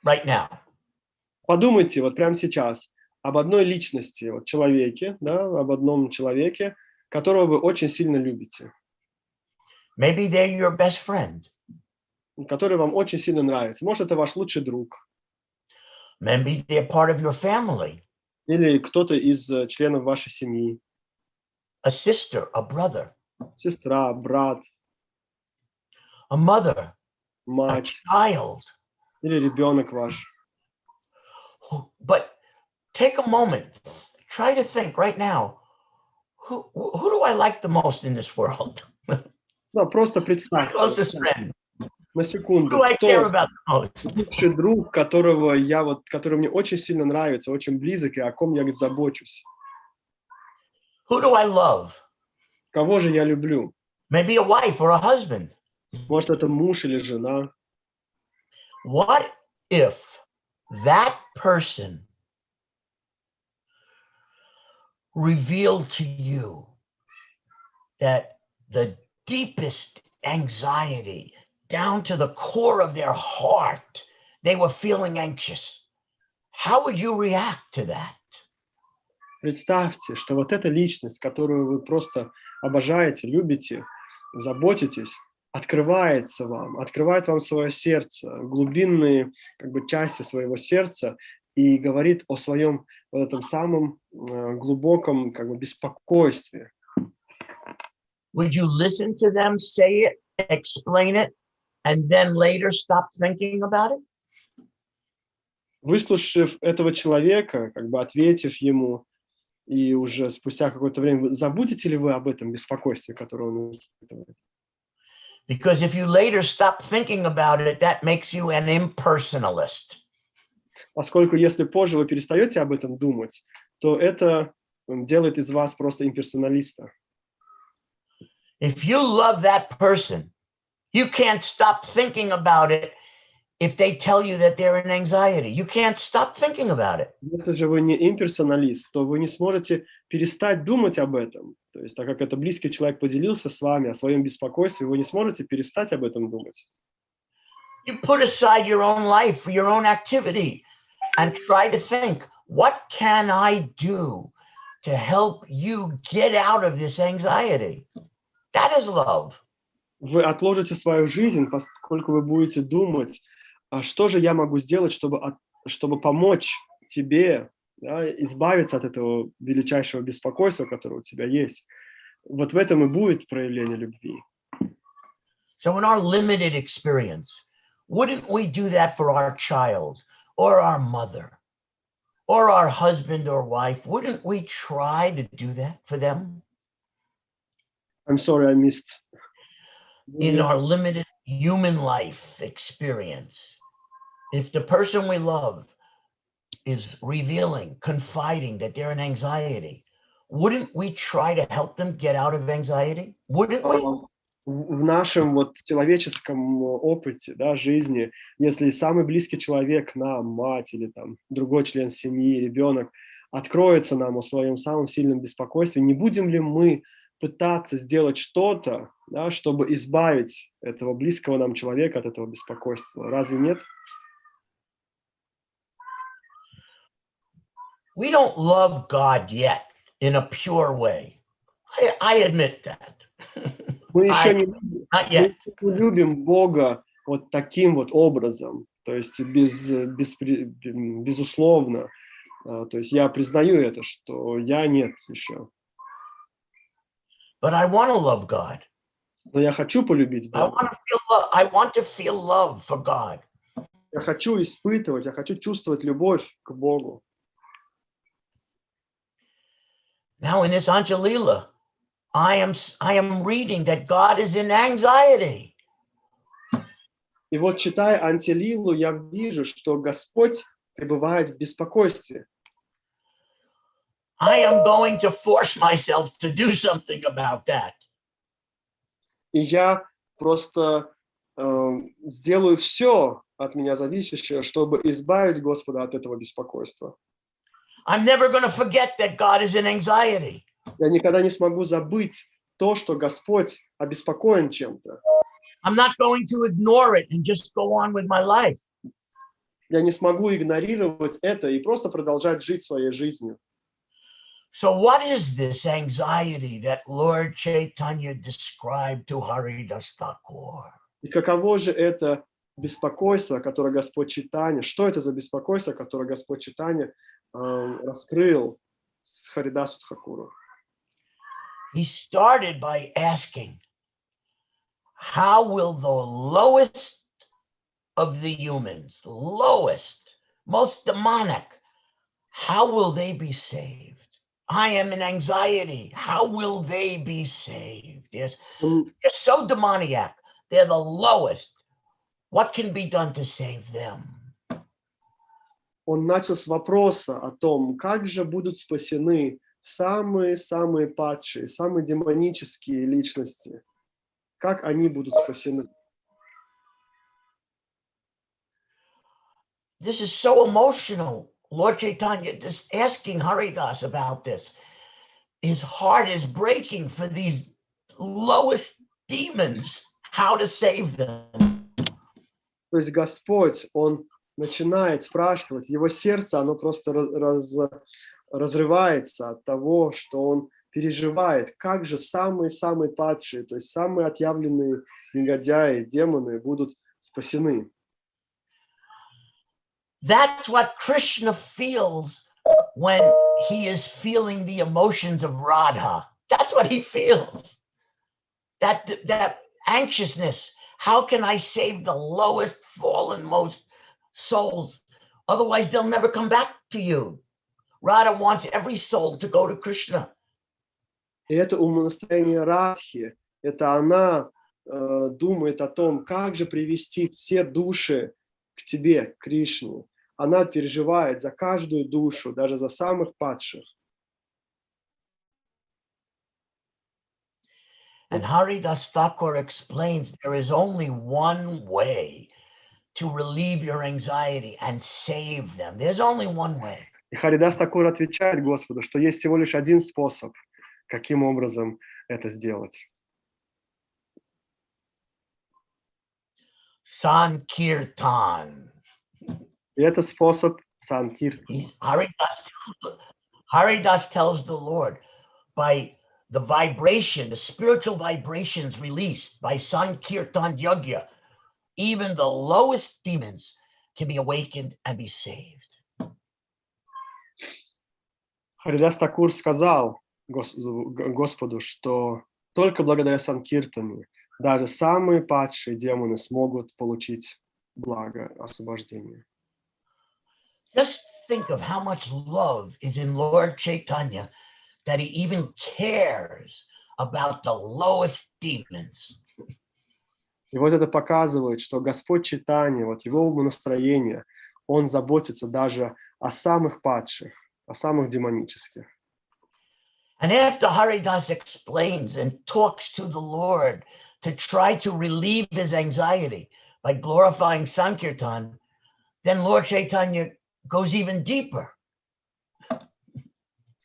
right now. Подумайте вот прямо сейчас об одной личности, вот человеке, да, об одном человеке, которого вы очень сильно любите, Maybe they're your best friend. который вам очень сильно нравится. Может, это ваш лучший друг Maybe they're part of your family, или кто-то из членов вашей семьи, a sister, a brother, сестра, брат, a mother, a мать child. или ребенок ваш. But take a moment, try to think right now, who do I like the most in this world? Да, просто My представьте closest friend. на Who секунду, do I care кто about the most? лучший друг, который мне очень сильно нравится, очень близок и о ком я забочусь. Who do I love? Кого же я люблю? Maybe a wife or a husband. Может, это муж или жена. What if that person revealed to you that the deepest anxiety down to the core of their heart, they were feeling anxious? How would you react to that? Представьте, что вот эта личность, которую вы просто обожаете, любите, заботитесь, открывает вам свое сердце, глубинные части своего сердца и говорит о своем вот этом самом глубоком беспокойстве. Would you listen to them say it, explain it, and then later stop thinking about it? Выслушав этого человека, ответив ему, и уже спустя какое-то время, забудете ли вы об этом беспокойстве, которое он испытывает? Because if you later stop thinking about it, that makes you an impersonalist. Поскольку если позже вы перестаете об этом думать, то это делает из вас просто имперсоналиста. If you love that person, you can't stop thinking about it if they tell you that they're in anxiety. You can't stop thinking about it. Если же вы не имперсоналист, то вы не сможете перестать думать об этом. То есть, так как это близкий человек поделился с вами о своем беспокойстве, вы не сможете перестать об этом думать. You put aside your own life, your own activity, and try to think, what can I do to help you get out of this anxiety? That is love. Вы отложите свою жизнь, поскольку вы будете думать, а что же я могу сделать, чтобы помочь тебе, да, избавиться от этого величайшего беспокойства, которое у тебя есть. Вот в этом и будет проявление любви. So in our limited experience, wouldn't we do that for our child or our mother or our husband or wife? Wouldn't we try to do that for them? I'm sorry, I missed. In our limited human life experience, if the person we love is revealing, confiding that they're in anxiety, wouldn't we try to help them get out of anxiety? Wouldn't we? В нашем человеческом опыте, да, жизни, если самый близкий человек нам, мать или там другой член семьи, ребенок, откроется нам о своем самом сильном беспокойстве, не будем ли мы пытаться сделать что-то, да, чтобы избавить этого близкого нам человека от этого беспокойства? Разве нет? We don't love God yet in a pure way. I admit that. Мы еще не Not yet. любим Бога вот таким вот образом, то есть безусловно. То есть я признаю это, что я нет еще. But I want to love God. Но я хочу полюбить I Бога. want to feel love for God. Я хочу испытывать, я хочу чувствовать любовь к Богу. Now in this Anjalila, I am reading that God is in anxiety. И вот, читая Антилилу, я вижу, что Господь пребывает в беспокойстве. I am going to force myself to do something about that. И я просто сделаю все от меня зависящее, чтобы избавить Господа от этого беспокойства. I'm never going to forget that God is in anxiety. Я никогда не смогу забыть то, что Господь обеспокоен чем-то. I'm not going to ignore it and just go on with my life. Я не смогу игнорировать это и просто продолжать жить своей жизнью. So what is this anxiety that Lord Chaitanya described to Haridasa Thakur? И каково же это беспокойство, которое Господь Чайтанья, что это за беспокойство, которое Господь Чайтанья раскрыл с Харидасу Тхакуру? He started by asking, how will the lowest of the humans, lowest, most demonic, how will they be saved? I am in anxiety. How will they be saved? Yes, they're so demoniac. They're the lowest. What can be done to save them? Он начал с вопроса о том, как же будут спасены самые-самые падшие, самые демонические личности. Как они будут спасены? This is so emotional. Lord Chaitanya just asking Haridas about this. His heart is breaking for these lowest demons, how to save them. То есть Господь, Он начинает спрашивать, его сердце, оно просто разрывается от того, что он переживает, как же самые-самые падшие, то есть самые отъявленные негодяи, демоны будут спасены. That's what Krishna feels when he is feeling the emotions of Radha. That's what he feels. That anxiousness. How can I save the lowest, fallen, most souls? Otherwise, they'll never come back to you. Radha wants every soul to go to Krishna. И это умонастроение Радхи, это она думает о том, как же привести все души к тебе, к Кришне. Она переживает за каждую душу, даже за самых падших. And Haridas Thakur explains there is only one way to relieve your anxiety and save them. There's only one way. И Харидас Такур отвечает Господу, что есть всего лишь один способ, каким образом это сделать. Sankirtan. И это способ Санкиртан. Haridas tells the Lord by the vibration, the spiritual vibrations released by Sankirtan Yoga, even the lowest demons can be awakened and be saved. Харидас Такур сказал Господу, что только благодаря Санкиртану даже самые падшие демоны смогут получить благо, освобождение. Just think of how much love is in Lord Chaitanya that he even cares about the lowest demons. И вот это показывает, что Господь Чайтанья, вот его умонастроение, он заботится даже о самых падших, о самых демонических. And after Haridas explains and talks to the Lord to try to relieve his anxiety by glorifying Sankirtan, then Lord Chaitanya goes even deeper.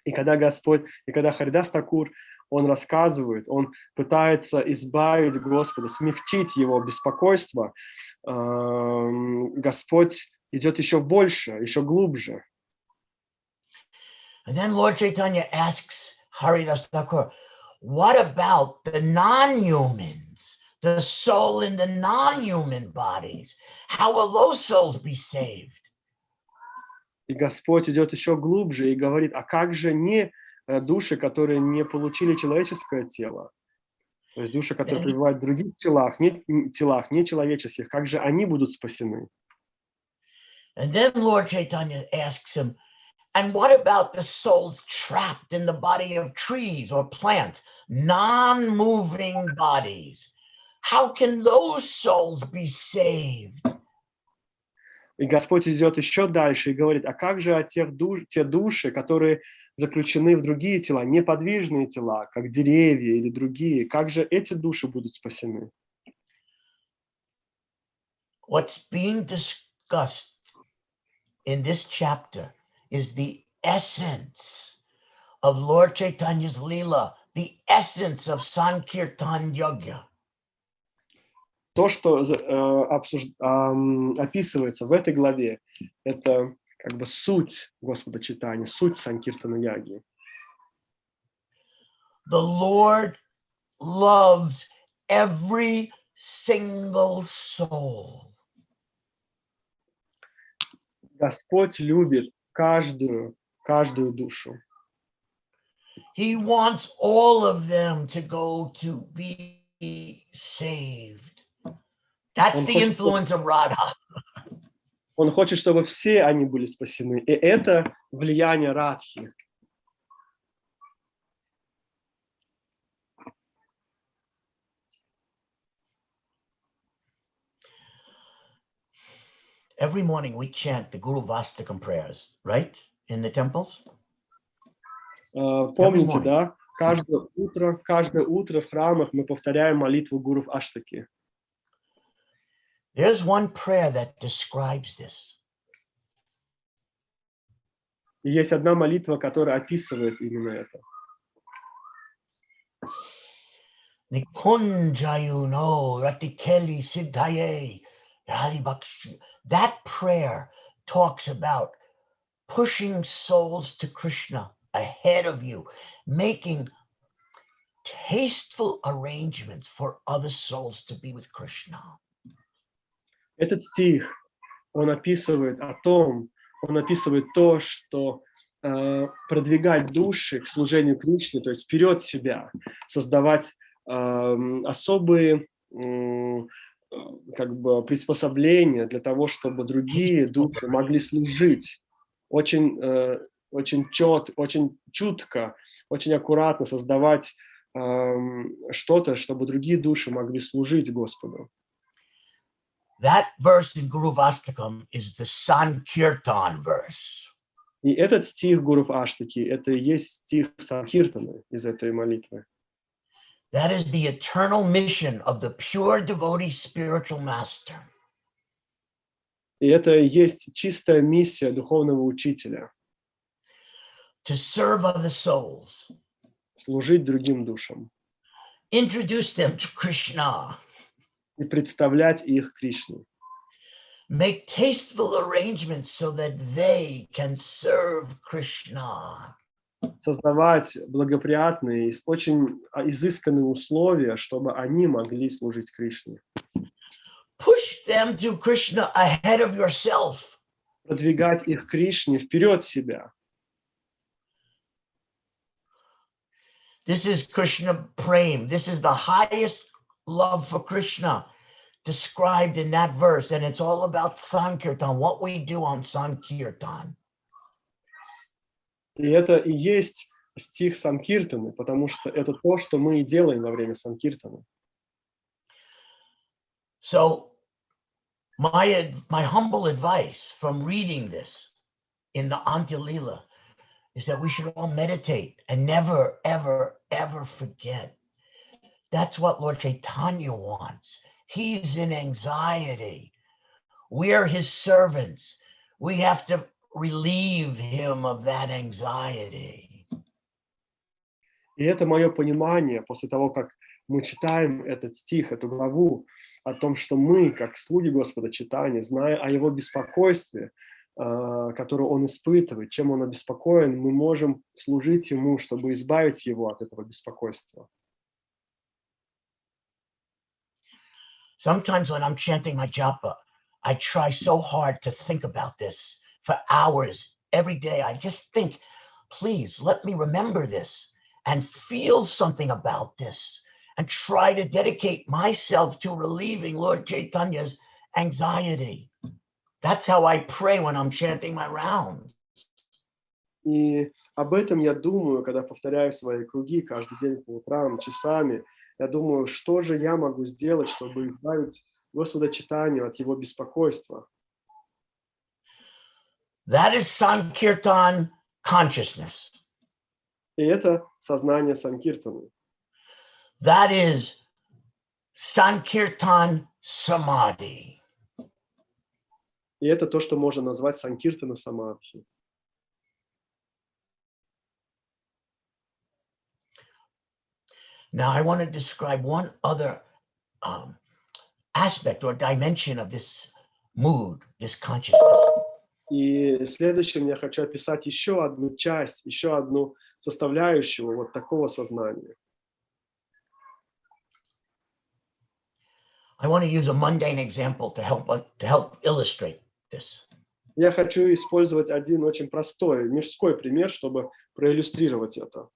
И когда Харидас Такур, он рассказывает, он пытается избавить Господа, смягчить его беспокойство, Господь идет еще больше, еще глубже. And then Lord Chaitanya asks Haridas Thakur, what about the non-humans, the soul in the non-human bodies? How will those souls be saved? И Господь идет еще глубже и говорит, а как же не души, которые не получили человеческое тело? То есть души, которые пребывают в других телах, не человеческих, как же они будут спасены? And then Lord Chaitanya asks him, and what about the souls trapped in the body of trees or plants, non-moving bodies? How can those souls be saved? И Господь идет еще дальше и говорит, а как же те души, которые заключены в другие тела, неподвижные тела, как деревья или другие, как же эти души будут спасены? What's being discussed in this chapter is the essence of Lord Chaitanya's Leela the essence of Sankirtana Yoga. То, что описывается в этой главе, это как бы суть Господа читания, суть Санкиртана Яги. The Lord loves every single soul. Господь любит каждую душу. He wants all of them to go to be saved. That's the influence of Radha. Он хочет, чтобы все они были спасены. И это влияние Радхи. Every morning we chant the Guru Vastakam prayers, right? In the temples. Помните, да? Каждое утро в храмах мы повторяем молитву Гуру Аштаки. There's one prayer that describes this. И есть одна молитва, которая описывает именно это. Nikunjayuno ratikeli siddhaye haribakshi. That prayer talks about pushing souls to Krishna ahead of you, making tasteful arrangements for other souls to be with Krishna. Этот стих, он описывает то, что продвигать души к служению Кришне, то есть вперед себя, создавать особые как бы приспособления для того, чтобы другие души могли служить. Очень чутко, очень аккуратно создавать что-то, чтобы другие души могли служить Господу. That verse in Guru Vastakam is the Sankirtan verse. И этот стих Гуру Аштаки, это и есть стих Санкиртаны из этой молитвы. That is the eternal mission of the pure devotee spiritual master. И это и есть чистая миссия духовного учителя. To serve other souls. Служить другим душам. Introduce them to Krishna. И представлять их Кришне. Make tasteful arrangements so that they can serve Krishna. Создавать благоприятные, очень изысканные условия, чтобы они могли служить Кришне. Push them to Krishna ahead of yourself. Продвигать их Кришне вперед себя. This is Krishna Prem. This is the highest love for Krishna described in that verse. And it's all about Sankirtan, what we do on Sankirtan. И это и есть стих Санкиртаны, потому что это то, что мы и делаем во время Санкиртаны. So my humble advice from reading this in the Antya-lila is that we should all meditate and never, ever, ever forget. That's what Lord Chaitanya wants. He's in anxiety. We're his servants. We have to relieve him of that anxiety. И это мое понимание после того, как мы читаем этот стих, эту главу, о том, что мы, как слуги Господа Чайтаньи, зная о его беспокойстве, которое он испытывает, чем он обеспокоен, мы можем служить ему, чтобы избавить его от этого беспокойства. Sometimes when I'm chanting my japa, I try so hard to think about this for hours every day. I just think, please let me remember this and feel something about this and try to dedicate myself to relieving Lord Chaitanya's anxiety. That's how I pray when I'm chanting my rounds. И об этом я думаю, когда повторяю свои круги каждый день по утрам, часами. Я думаю, что же я могу сделать, чтобы избавить Господа Чайтанью от его беспокойства. That is Sankirtana Consciousness. И это сознание Санкиртаны. That is Sankirtana Samadhi. И это то, что можно назвать Санкиртана Самадхи. Now, I want to describe one other aspect or dimension of this mood, this consciousness. И следующим я хочу описать еще одну часть, еще одну составляющую вот такого сознания. I want to use a mundane example to help illustrate this. Я хочу использовать один очень простой мирской пример, чтобы проиллюстрировать это.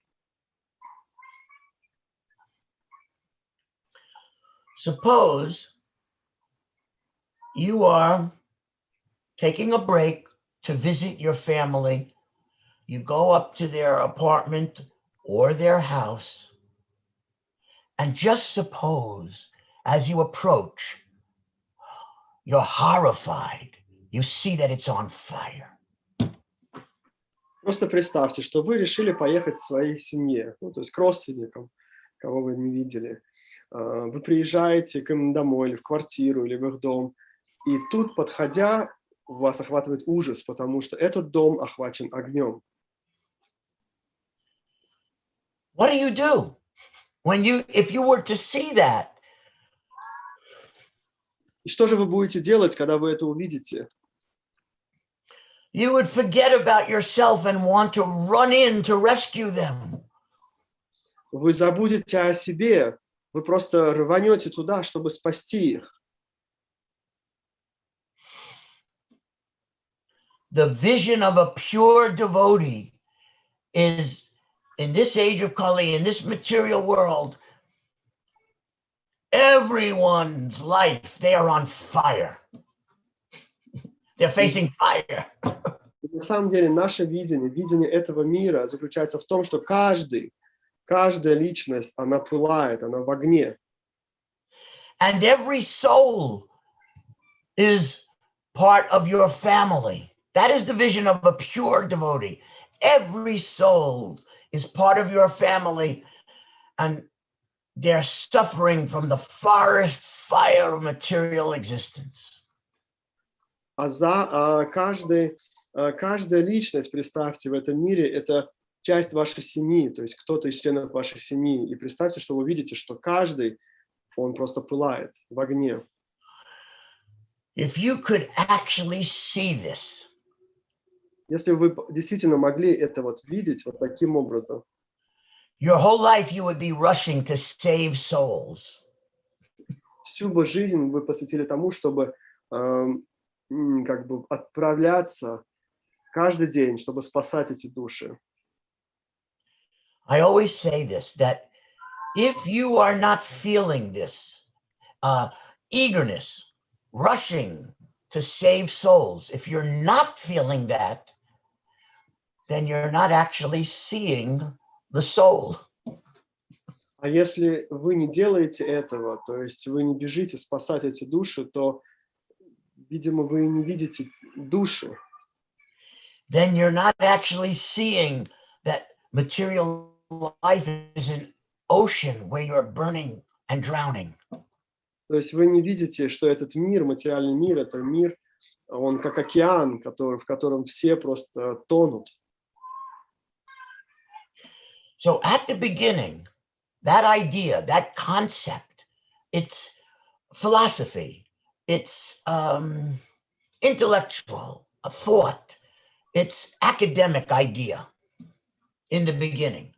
Suppose you are taking a break to visit your family. You go up to their apartment or their house, and just suppose as you approach, you're horrified. You see that it's on fire. Просто представьте, что вы решили поехать к своей семье, ну, то есть к родственникам, кого вы не видели. Вы приезжаете к им домой, или в квартиру, или в их дом, и тут, подходя, вас охватывает ужас, потому что этот дом охвачен огнем. What do? If you were to see that? И что же вы будете делать, когда вы это увидите? You would forget about yourself and want to run in to rescue them. Вы забудете о себе, вы просто рванете туда, чтобы спасти их. The vision of a pure devotee is, in this age of Kali, in this material world, everyone's life, they are on fire. They're facing fire. На самом деле наше видение этого мира заключается в том, что каждая личность, она пылает, она в огне. And every soul is part of your family. That is the vision of a pure devotee. Every soul is part of your family, and they're suffering from the forest fire of material existence. Каждая личность, представьте, в этом мире, это часть вашей семьи, то есть кто-то из членов вашей семьи. И представьте, что вы видите, что каждый, он просто пылает в огне. If you could actually see this, если вы действительно могли это вот видеть вот таким образом, your whole life you would be rushing to save souls. Всю бы жизнь вы посвятили тому, чтобы как бы отправляться каждый день, чтобы спасать эти души. I always say this, that if you are not feeling this eagerness, rushing to save souls, if you're not feeling that, then you're not actually seeing the soul. А если вы не делаете этого, то есть вы не бежите спасать эти души, то, видимо, вы не видите души. Then you're not actually seeing that material life is an ocean where you're burning and drowning. То есть вы не видите, что этот мир, материальный мир, это мир, он как океан, в котором все просто тонут. So at the beginning, that idea, that concept, it's philosophy, it's intellectual, a thought, it's academic idea in the beginning.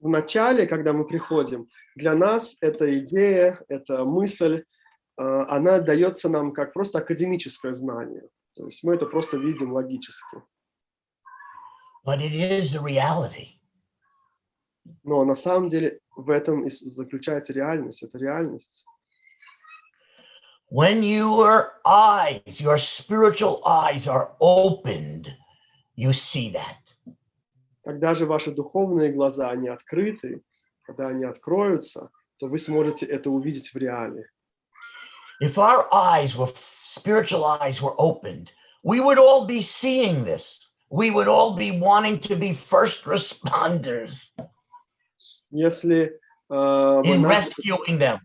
В начале, когда мы приходим, для нас эта идея, эта мысль, она дается нам как просто академическое знание. То есть мы это просто видим логически. But it is the reality. Но на самом деле в этом и заключается реальность. Это реальность. When your eyes, your spiritual eyes are opened, you see that. Когда же ваши духовные глаза, они открыты, когда они откроются, то вы сможете это увидеть в реале. If our spiritual eyes were opened, we would all be seeing this. We would all be wanting to be first responders Если in rescuing them.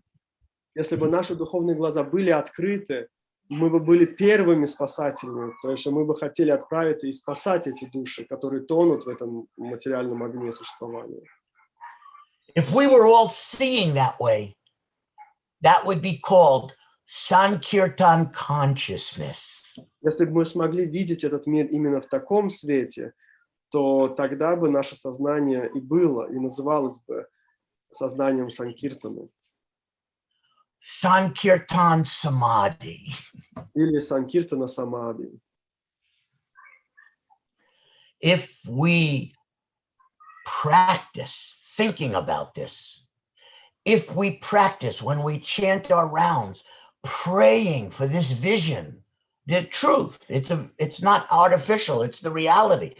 Если бы наши духовные глаза были открыты, мы бы были первыми спасателями, то есть мы бы хотели отправиться и спасать эти души, которые тонут в этом материальном огне существования. If we were all seeing that way, that would be called Sankirtana Consciousness. Если бы мы смогли видеть этот мир именно в таком свете, то тогда бы наше сознание и было, и называлось бы сознанием Санкиртаны. Sankirtan Samadhi. Или Санкиртана Самадhi. If we practice thinking about this, if we practice when we chant our rounds, praying for this vision, the truth, it's not artificial, it's the reality.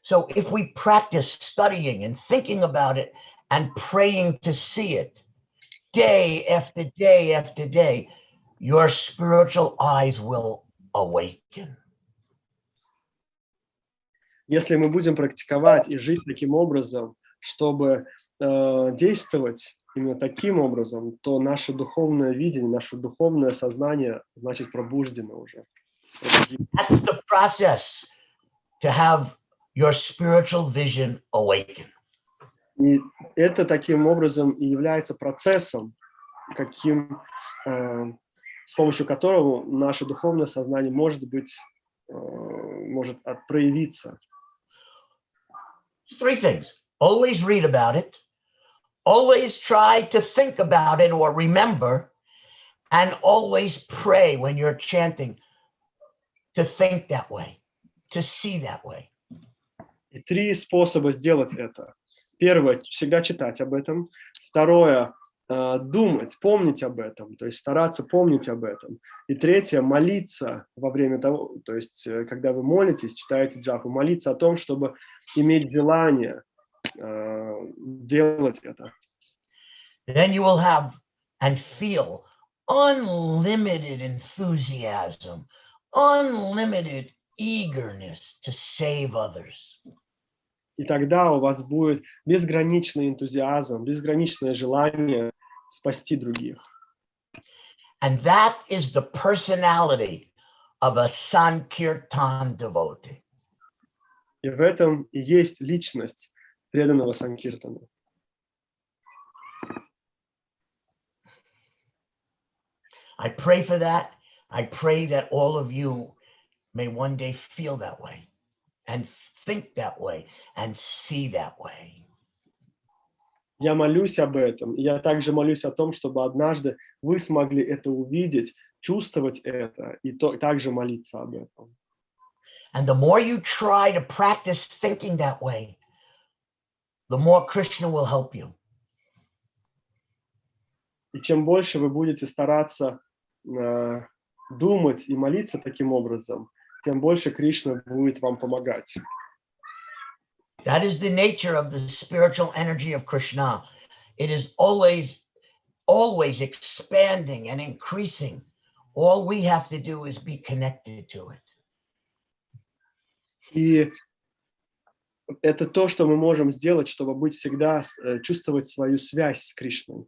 So if we practice studying and thinking about it and praying to see it day after day after day, your spiritual eyes will awaken. Если мы будем практиковать и жить таким образом, чтобы действовать именно таким образом, то наше духовное видение, наше духовное сознание, значит, пробуждено уже. That's the process to have your spiritual vision awaken. И это таким образом и является процессом, с помощью которого наше духовное сознание может проявиться. Three things. Always read about it. Always try to think about it or remember. And always pray when you're chanting to think that way, to see that way. И 3 способа сделать это. Первое, всегда читать об этом. Второе, думать, помнить об этом, то есть стараться помнить об этом. И третье, молиться во время того, то есть когда вы молитесь, читаете джапу, молиться о том, чтобы иметь желание делать это. Then you will have and feel unlimited enthusiasm, unlimited eagerness to save others. И тогда у вас будет безграничный энтузиазм, безграничное желание спасти других. And that is the personality of a Sankirtan devotee. И в этом и есть личность преданного Санкиртана. I pray for that. I pray that all of you may one day feel that way and think that way and see that way. Я молюсь об этом, и я также молюсь о том, чтобы однажды вы смогли это увидеть, чувствовать это, и также молиться об этом. And the more you try to practice thinking that way, the more Krishna will help you. И чем больше вы будете стараться думать и молиться таким образом, тем больше Кришна будет вам помогать. That is the nature of the spiritual energy of Krishna. It is always expanding and increasing. All we have to do is be connected to it. И это то, что мы можем сделать, чтобы быть всегда, чувствовать свою связь с Кришной.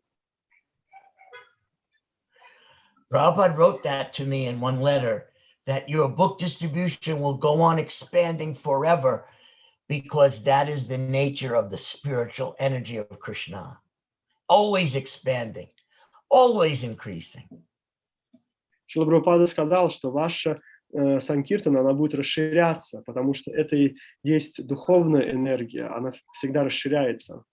Prabhupada wrote that to me in one letter, that your book distribution will go on expanding forever, because that is the nature of the spiritual energy of Krishna. Always expanding, always increasing. Шрила Прабхупада сказал, что ваша Санкиртана, она будет расширяться, потому что это и есть духовная энергия, она всегда расширяется.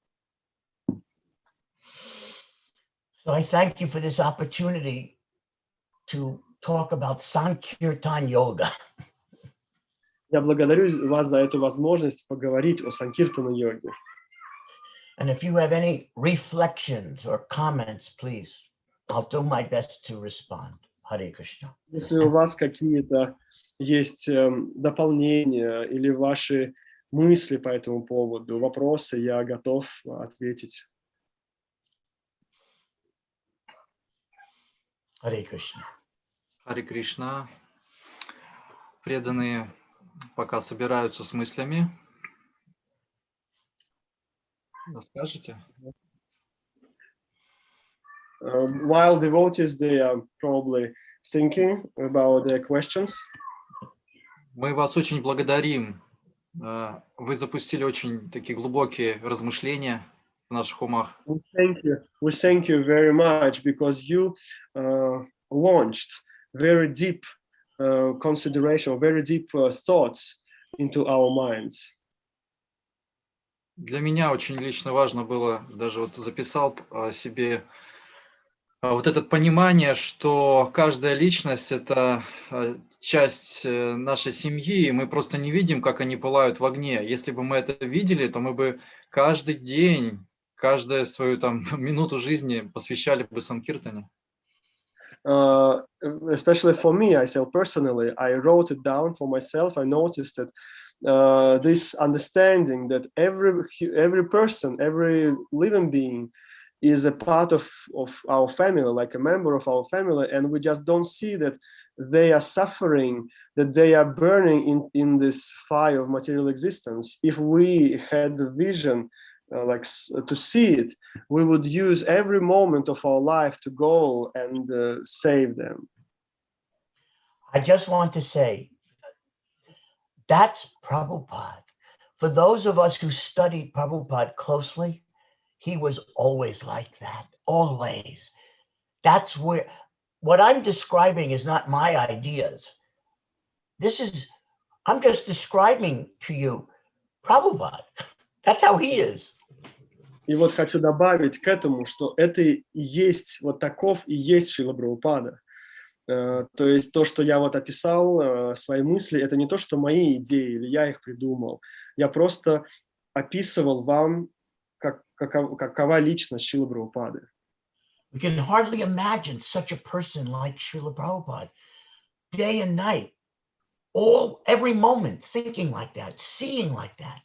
So I thank you for this opportunity to talk about Sankirtana Yoga. Я благодарю вас за эту возможность поговорить о Санкиртана-йоге. And if you have any reflections or comments, please, I'll do my best to respond. Hare Krishna. Если у вас какие-то есть дополнения или ваши мысли по этому поводу, вопросы, я готов ответить. Hare Krishna. Харе Кришна. Преданные пока собираются с мыслями. Скажете? While devotees, they are probably thinking about their questions. Мы вас очень благодарим. Вы запустили очень такие глубокие размышления. в наших умах. We thank you very much because you launched very deep consideration, very deep thoughts into our minds. Для меня очень лично важно было, даже вот записал себе вот это понимание, что каждая личность – это часть нашей семьи, и мы просто не видим, как они пылают в огне. Если бы мы это видели, то мы бы каждый день, каждую свою там минуту жизни посвящали бы Санкиртане. Especially for me, I say personally, I wrote it down for myself. I noticed that this understanding that every person, every living being is a part of our family, like a member of our family, and we just don't see that they are suffering, that they are burning in this fire of material existence. If we had the vision to see it, we would use every moment of our life to go and save them. I just want to say, that's Prabhupada. For those of us who studied Prabhupada closely, he was always like that, always. That's where, what I'm describing is not my ideas. I'm just describing to you Prabhupada. That's how he is. И вот хочу добавить к этому, что это и есть, вот таков и есть Шрила Прабхупада. То есть то, что я вот описал, свои мысли, это не то, что мои идеи, или я их придумал. Я просто описывал вам, какова личность Шрилы Прабхупады. We can hardly imagine such a person like Srila Prabhupada, day and night, every moment thinking like that, seeing like that.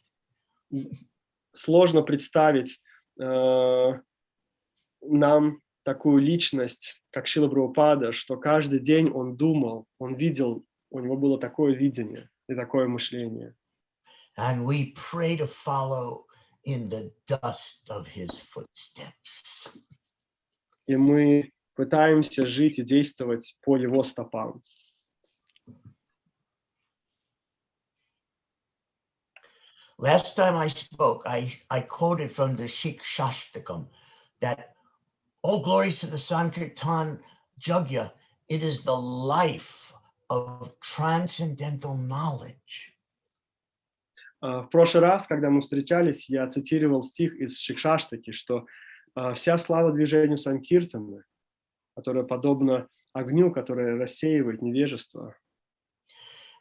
Сложно представить нам такую личность, как Шрила Прабхупада, что каждый день он думал, он видел, у него было такое видение и такое мышление. And we pray to follow in the dust of his footsteps. И мы пытаемся жить и действовать по его стопам. Last time I spoke, I quoted from the Shikshashtakam that all glories to the Sankirtana Yoga, it is the life of transcendental knowledge. В прошлый раз, когда мы встречались, я цитировал стих из Шикшаштаки, что вся слава движению Санкиртаны, которая подобна огню, которое рассеивает невежество.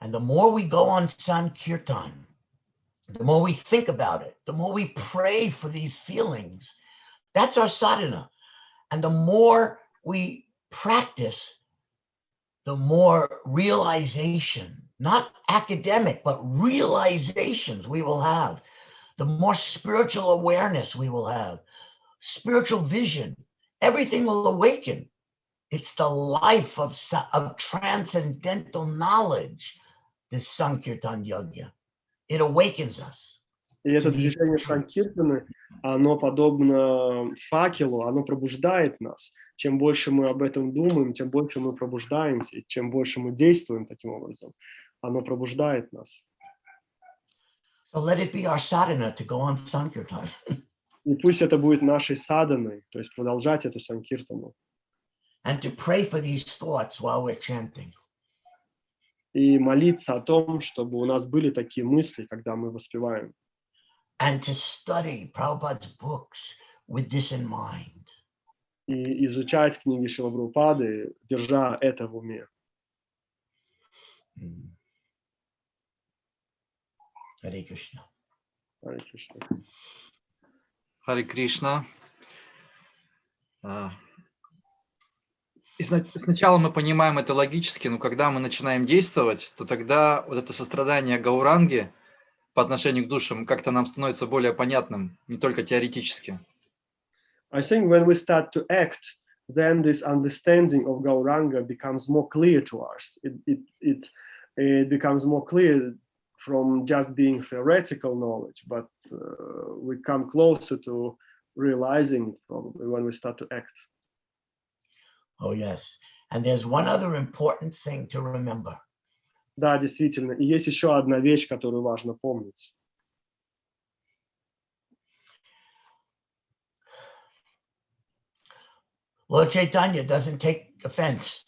And the more we go on Sankirtan, the more we think about it, the more we pray for these feelings, that's our sadhana. And the more we practice, the more realization, not academic, but realizations we will have, the more spiritual awareness we will have, spiritual vision, everything will awaken. It's the life of transcendental knowledge, this Sankirtan Yoga. It awakens us. И это движение Санкиртаны, оно подобно факелу, оно пробуждает нас. Чем больше мы об этом думаем, тем больше мы пробуждаемся. И чем больше мы действуем таким образом, оно пробуждает нас. So let it be our sadhana to go on Sankirtan. И пусть это будет нашей саданой, то есть продолжать эту Санкиртану. And to pray for these thoughts while we're chanting. И молиться о том, чтобы у нас были такие мысли, когда мы воспеваем. And to study Prabhupada's books with this in mind. И изучать книги Шрилы Прабхупады, держа это в уме. Харе Кришна. Харе Кришна. Харе Кришна. И сначала мы понимаем это логически, но когда мы начинаем действовать, то тогда вот это сострадание Гауранги по отношению к душам как-то нам становится более понятным, не только теоретически. I think when we start to act, then this understanding of Gauranga becomes more clear to us. It becomes more clear from just being theoretical knowledge, but we come closer to realizing it probably when we start to act. Oh, yes. And there's one other important thing to remember. Да, действительно. И есть еще одна вещь, которую важно помнить. Lord Chaitanya doesn't take offense.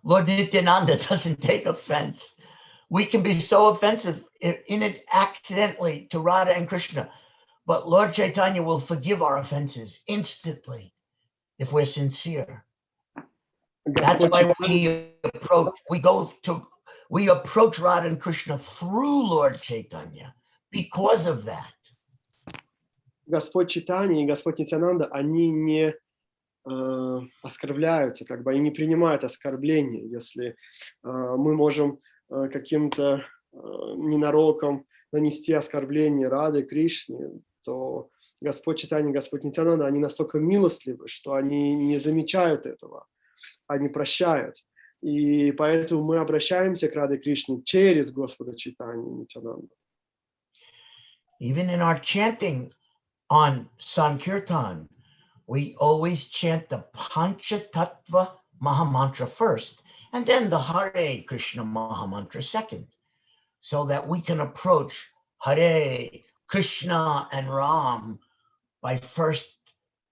Lord Nityananda doesn't take offense. We can be so offensive in it accidentally to Radha and Krishna, but Lord Chaitanya will forgive our offenses instantly if we're sincere. That's why we approach Radha and Krishna through Lord Chaitanya because of that. Господь Чайтанья и Господь Нитьянанда, они не оскорбляются, как бы они не принимают оскорбления, если мы можем каким-то ненароком нанести оскорбление Рады, Кришне, то Господь Чайтанья и Господь Нитьянанда, они настолько милостливы, что они не замечают этого, они прощают. И поэтому мы обращаемся к Раде Кришне через Господа Чайтанью и Нитьянанду. Even in our chanting on Sankirtan, we always chant the Panchatattva Mahamantra first, and then the Hare Krishna Mahamantra second, so that we can approach Hare Krishna and Ram by first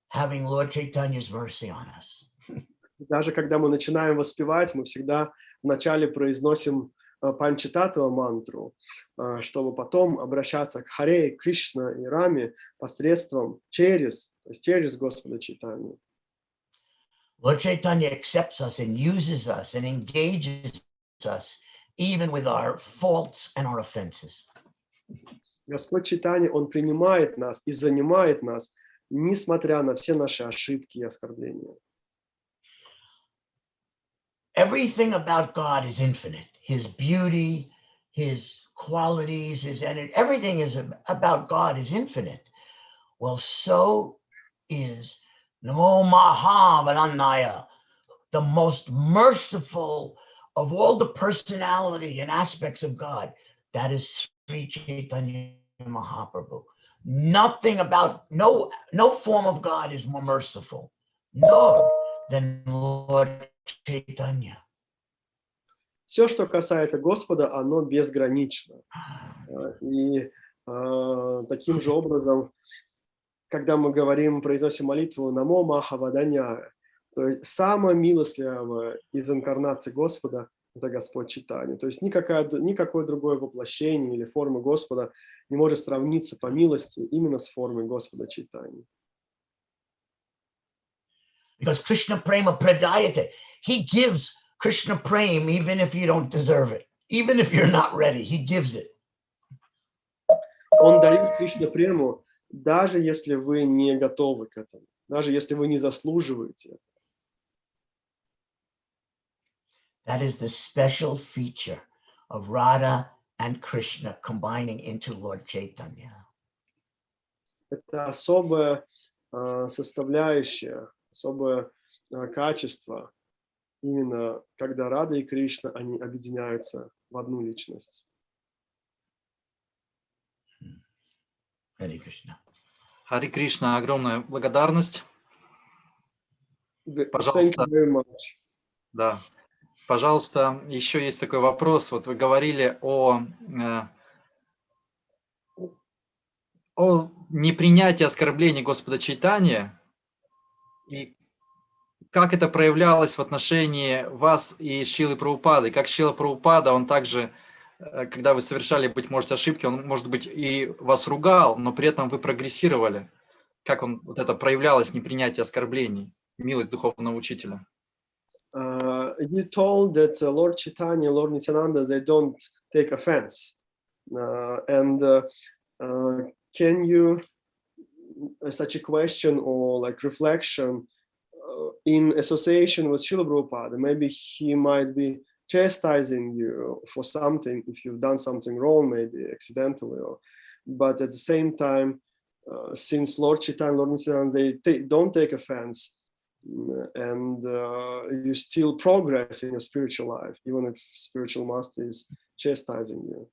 having Lord Chaitanya's mercy on us. Даже когда мы начинаем воспевать, мы всегда вначале произносим Панчататтва мантру, чтобы потом обращаться к Харе, Кришна и Раме посредством через Господа Чайтанью. Lord Chaitanya accepts us and uses us and engages us even with our faults and our offenses. Господь Чайтанья, Он принимает нас и занимает нас, несмотря на все наши ошибки и оскорбления. Everything about God is infinite. His beauty, his qualities, his energy, everything is about God is infinite. Well, so is Namo Mahavanandaya, the most merciful of all the personality and aspects of God. That is Sri Chaitanya Mahaprabhu. Nothing about, no form of God is more merciful, no, than Lord Chaitanya. Все, что касается Господа, оно безгранично. И таким же образом, когда мы произносим молитву «Намо Махаваданяя», то есть самая милостливая из инкарнаций Господа – это Господь Чайтанья. То есть никакое другое воплощение или форма Господа не может сравниться по милости именно с формой Господа Чайтаньи. Because Krishna Prema Pradayate, he gives Krishna Prema even if you don't deserve it, even if you're not ready, he gives it. Он дает Кришна Прему, даже если вы не готовы к этому, даже если вы не заслуживаете. That is the special feature of Radha and Krishna combining into Lord Chaitanya. Это особая составляющая, особое качество, именно когда Рада и Кришна, они объединяются в одну личность. Харе Кришна. Харе Кришна, огромная благодарность. Пожалуйста. Да. Пожалуйста, еще есть такой вопрос. Вот вы говорили о непринятии оскорблений Господа Чайтаньи, и как это проявлялось в отношении вас и Шрилы Прабхупады. Как Шрила Прабхупада, он также, когда вы совершали, быть может, ошибки, он, может быть, и вас ругал, но при этом вы прогрессировали. Как вот это проявлялось, непринятие оскорблений, милость духовного учителя? You told that Lord Chaitanya, Lord Nityananda, they don't take offense. Can you, such a question or like reflection in association with Srila Prabhupada, maybe he might be chastising you for something, if you've done something wrong, maybe accidentally, but at the same time, since Lord Chaitanya, Lord Nityananda, they don't take offense, and you still progress in your spiritual life, even if spiritual master is chastising you.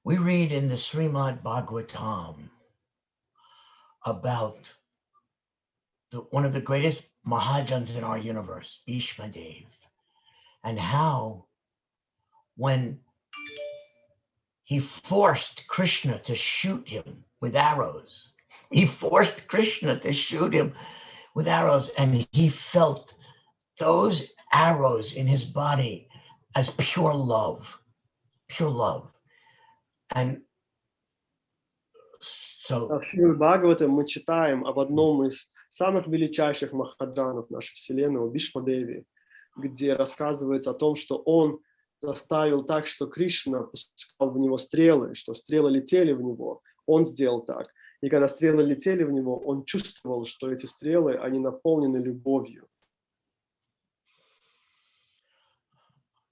We read in the Srimad Bhagavatam about one of the greatest Mahajans in our universe, Bhishma Dev, and how when he forced Krishna to shoot him with arrows. He forced Krishna to shoot him with arrows, and he felt those arrows in his body as pure love, pure love. And so В Шримад Бхагаватам мы читаем об одном из самых величайших махаджанов нашей Вселенной, Бишмадеви, где рассказывается о том, что он заставил так, что Кришна пускал в него стрелы, что стрелы летели в него. Он сделал так. И когда стрелы летели в него, он чувствовал, что эти стрелы, они наполнены любовью.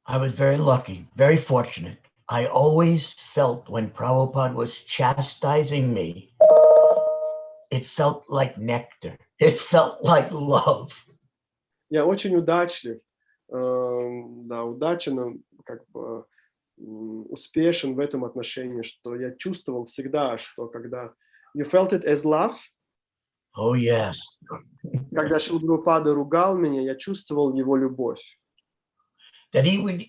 I was very lucky, very fortunate. I always felt when Prabhupada was chastising me, it felt like nectar. It felt like love. Я очень удачлив, да, удачен, как бы успешен в этом отношении, что я чувствовал всегда, что когда you felt it as love, Oh, yes. когда Шрила Прабхупада ругал меня, я чувствовал его любовь. That he would,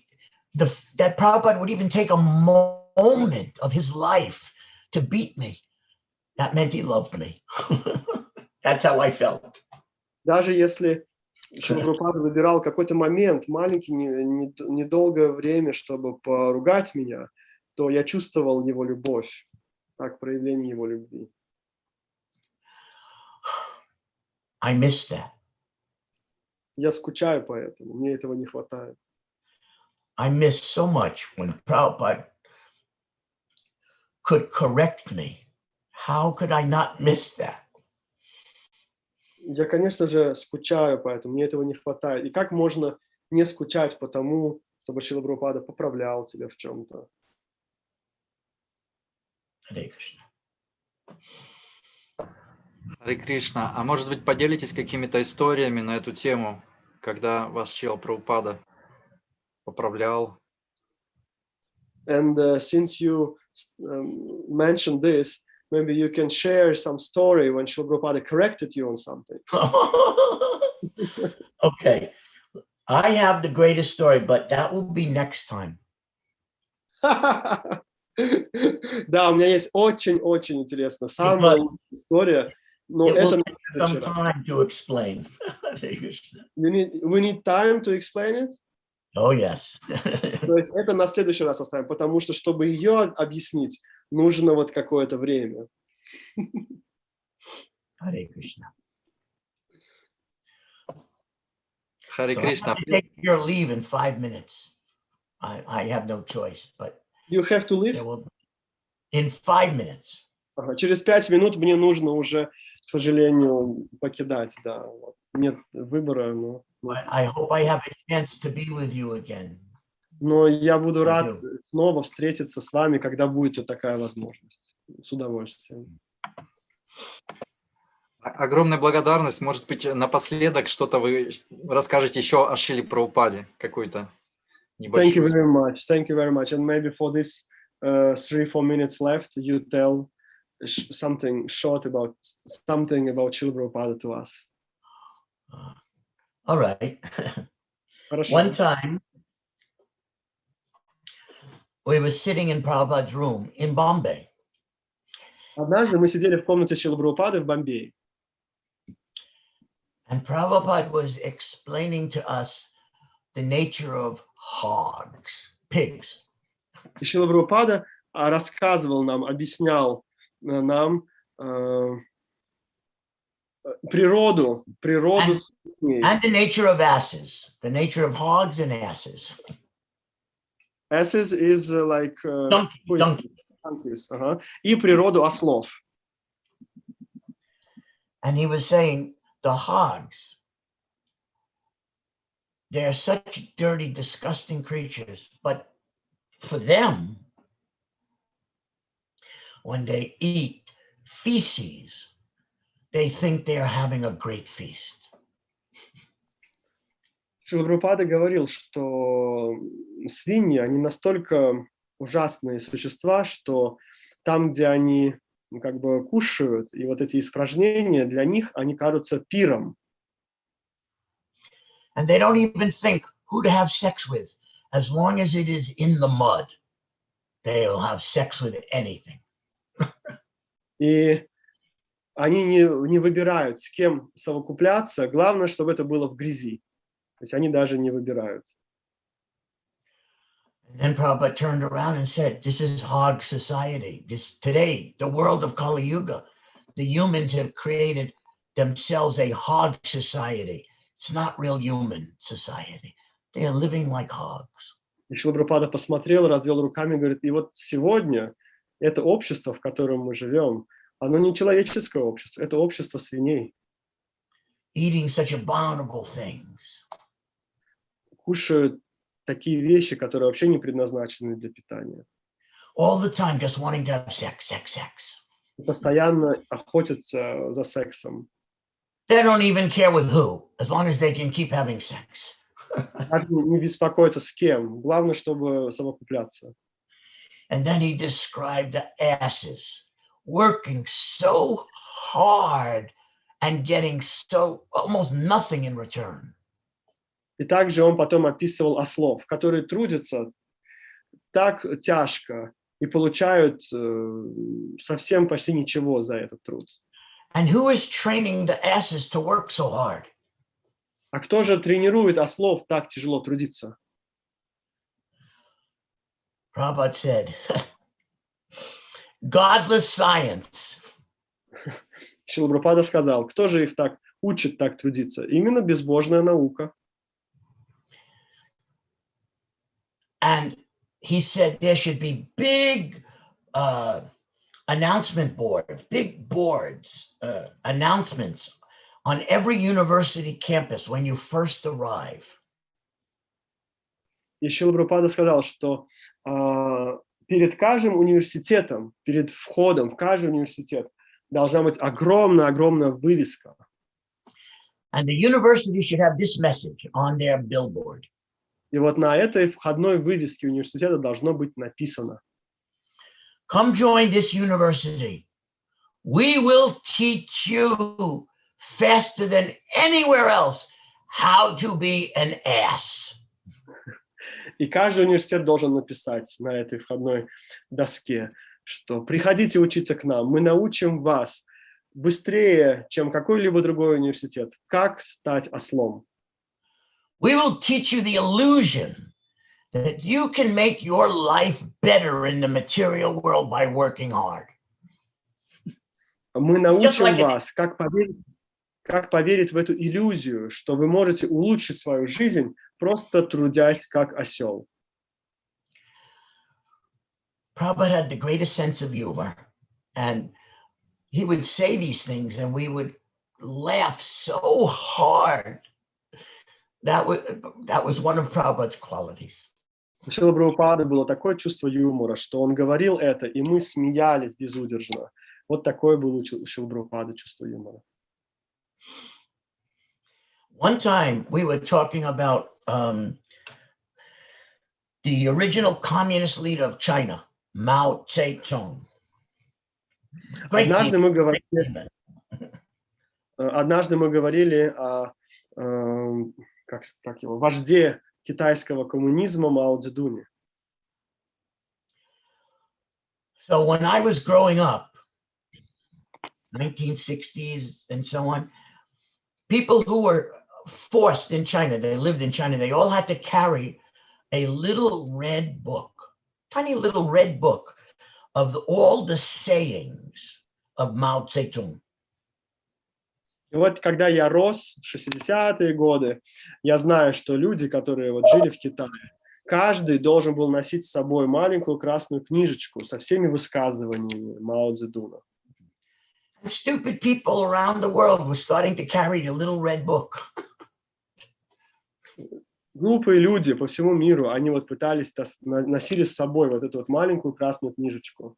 that Prabhupada would even take a moment of his life to beat me. That meant he loved me. That's how I felt. Даже если Шрила Прабхупада выбирал какой-то момент, маленький, недолгое время, чтобы поругать меня, то я чувствовал его любовь, как проявление его любви. I miss that. Я скучаю по этому, мне этого не хватает. I miss so much when Prabhupada could correct me. How could I not miss that? Я, конечно же, скучаю по этому, мне этого не хватает. И как можно не скучать по тому, чтобы Шрила Прабхупада поправлял тебя в чем-то? Hare Krishna. Харе Кришна. А может быть, поделитесь какими-то историями на эту тему, когда вас Шрила Прабхупада поправлял? And since you mentioned this, maybe you can share some story when Srila Prabhupada corrected you on something. Okay. I have the greatest story, but that will be next time. Да, у меня есть очень-очень интересная, самая лучшая история, но It это will на take следующий some раз. time to explain. Hare Krishna. We need time to explain it. Oh, yes. То есть это на следующий раз оставим, потому что, чтобы ее объяснить, нужно вот какое-то время. Hare Krishna. Харе So I Кришна. have to take your leave in 5 minutes. I have no choice, but You have to leave? there will in 5 minutes. Ага, через 5 минут мне нужно уже, к сожалению, покидать, да. Вот. Нет выбора, But I hope I have a chance to be with you again. но я буду I рад do. снова встретиться с вами, когда будет такая возможность. С удовольствием. Огромная благодарность. Может быть, напоследок что-то вы расскажете еще о Шриле Прабхупаде, какую-то Thank you небольшую. very much. Thank you very much. And maybe for this 3-4 minutes left, you tell something short about something about Srila Prabhupada to us. All right. Хорошо. One time, we were sitting in Prabhupada's room in Bombay. Однажды мы сидели в комнате Шрилы Прабхупады в Бомбее. And Prabhupada was explaining to us the nature of hogs, pigs. И Шрила Прабхупада рассказывал нам, объяснял нам природу свиней. And the nature of asses, the nature of hogs and asses. Asses is like Donkey. donkeys. Ага. И природу ослов. And he was saying the hogs, they're such dirty, disgusting creatures, but for them, when they eat feces, they think they are having a great feast. Шрила Прабхупада говорил, что свиньи, они настолько ужасные существа, что там, где они как бы кушают, и вот эти испражнения, для них они кажутся пиром. And they don't even think who to have sex with, as long as it is in the mud. they'll have sex with anything. И они не выбирают, с кем совокупляться. Главное, чтобы это было в грязи. То есть они даже не выбирают. And then Prabhupada turned around and said, this is hog society. Today, the world of Kali Yuga, the humans have created themselves a hog society. It's not real human society. They are living like hogs. И Шрила Прабхупада посмотрел, развел руками и говорит, и вот сегодня это общество, в котором мы живем, оно не человеческое общество, это общество свиней. Eating such abominable things. Кушают такие вещи, которые вообще не предназначены для питания. All the time just wanting to have sex. И постоянно охотятся за сексом. They don't even care with who, as long as they can keep having sex. Даже не беспокоиться с кем. Главное, чтобы совокупляться. And then he described the asses working so hard and getting so almost nothing in return. И также он потом описывал ослов, которые трудятся так тяжко и получают совсем почти ничего за этот труд. And who is training the asses to work so hard? А кто же тренирует ослов так тяжело трудиться? Prabhupada said, godless science. Шрила Прабхупада сказал, кто же их так учит так трудиться? Именно безбожная наука. And he said there should be big announcement boards, big boards, announcements on every university campus when you first arrive. И Шрила Прабхупада сказал, что перед каждым университетом, перед входом в каждый университет должна быть огромная вывеска. And the university should have this message on their billboard. И вот на этой входной вывеске университета должно быть написано: Come join this university. We will teach you faster than anywhere else how to be an ass. И каждый университет должен написать на этой входной доске, что приходите учиться к нам, мы научим вас быстрее, чем какой-либо другой университет, как стать ослом. We will teach you the illusion that you can make your life better in the material world by working hard. Мы научим вас, как поверить в эту иллюзию, что вы можете улучшить свою жизнь, просто трудясь как осел. Prabhupada had the greatest sense of humor, and he would say these things, and we would laugh so hard. That was one of Prabhupada's qualities. У Шрилы Прабхупады было такое чувство юмора, что он говорил это, и мы смеялись безудержно. Вот такое было у Шрилы Прабхупады чувство юмора. One time we were talking about the original communist leader of China, Mao Zedong. Однажды мы говорили о как его, вожде китайского коммунизма Мао Цзэдуне. So when I was growing up, 1960s and so on, people who were forced in China, they lived in China, they all had to carry a little red book, tiny little red book of all the sayings of Mao Zedong. И вот когда я рос в 60-е годы, я знаю, что люди, которые вот жили в Китае, каждый должен был носить с собой маленькую красную книжечку со всеми высказываниями Мао Цзэдуна. Stupid people around the world were starting to carry the little red book. Глупые люди по всему миру, они вот пытались, носили с собой вот эту вот маленькую красную книжечку.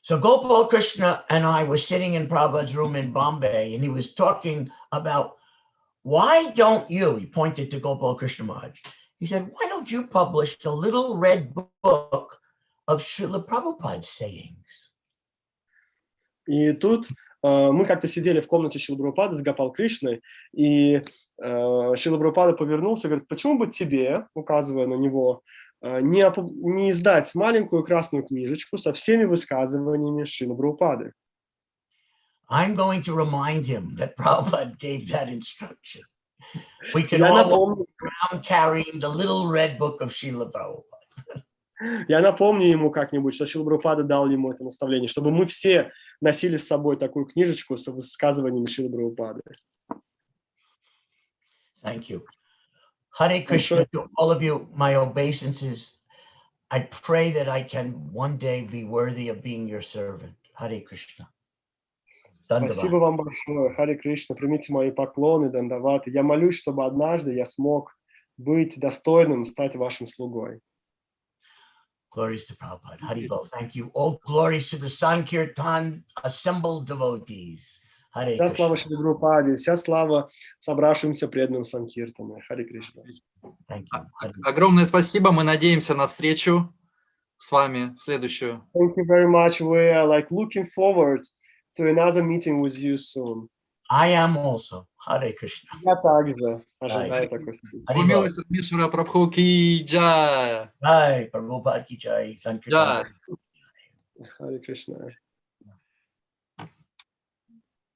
So Gopal Krishna and I were sitting in Prabhupada's room in Bombay, and he was talking about, why don't you, he pointed to Gopal Krishna Maharaj, he said, why don't you publish the little red book of Srila Prabhupada's sayings? И тут мы как-то сидели в комнате Шрилы Прабхупады с Гопал Кришной, и Шрила Прабхупада повернулся и говорит, почему бы тебе, указывая на него, не издать маленькую красную книжечку со всеми высказываниями Шрилы Прабхупады? I'm going to remind him that Prabhupada gave that instruction. We can Я all walk напомню, around carrying the little red book of Srila Prabhupada. я напомню ему как-нибудь, что Шрила Прабхупада дал ему это наставление, чтобы мы все носили с собой такую книжечку с высказываниями Шрилы Прабхупады. Thank you. Hare Krishna to all of you, my obeisances. I pray that I can one day be worthy of being your servant. Hare Krishna. Спасибо вам большое. Харе Кришна, примите мои поклоны, дандаваты. Я молюсь, чтобы однажды я смог быть достойным, стать вашим слугой. Glories to Prabhupada. Hari Bol. Thank you. All glories to the Sankirtana assembled devotees. Hare Вся слава Krishna. Шри Прабхупаде, вся слава собравшимся преданным Санкиртане. Харе Кришна. Thank you. Hari Bol. Огромное спасибо. Мы надеемся на встречу с вами в следующую. Thank you very much. We are looking forward to another meeting with you soon. I am also. Hare Krishna. Я также ожидаю такой встречи. Hari Bol. Милость Рамешвара прабху ки джай. Jai Prabhupada ki jai. Sankirtana. Джай. Харе Кришна.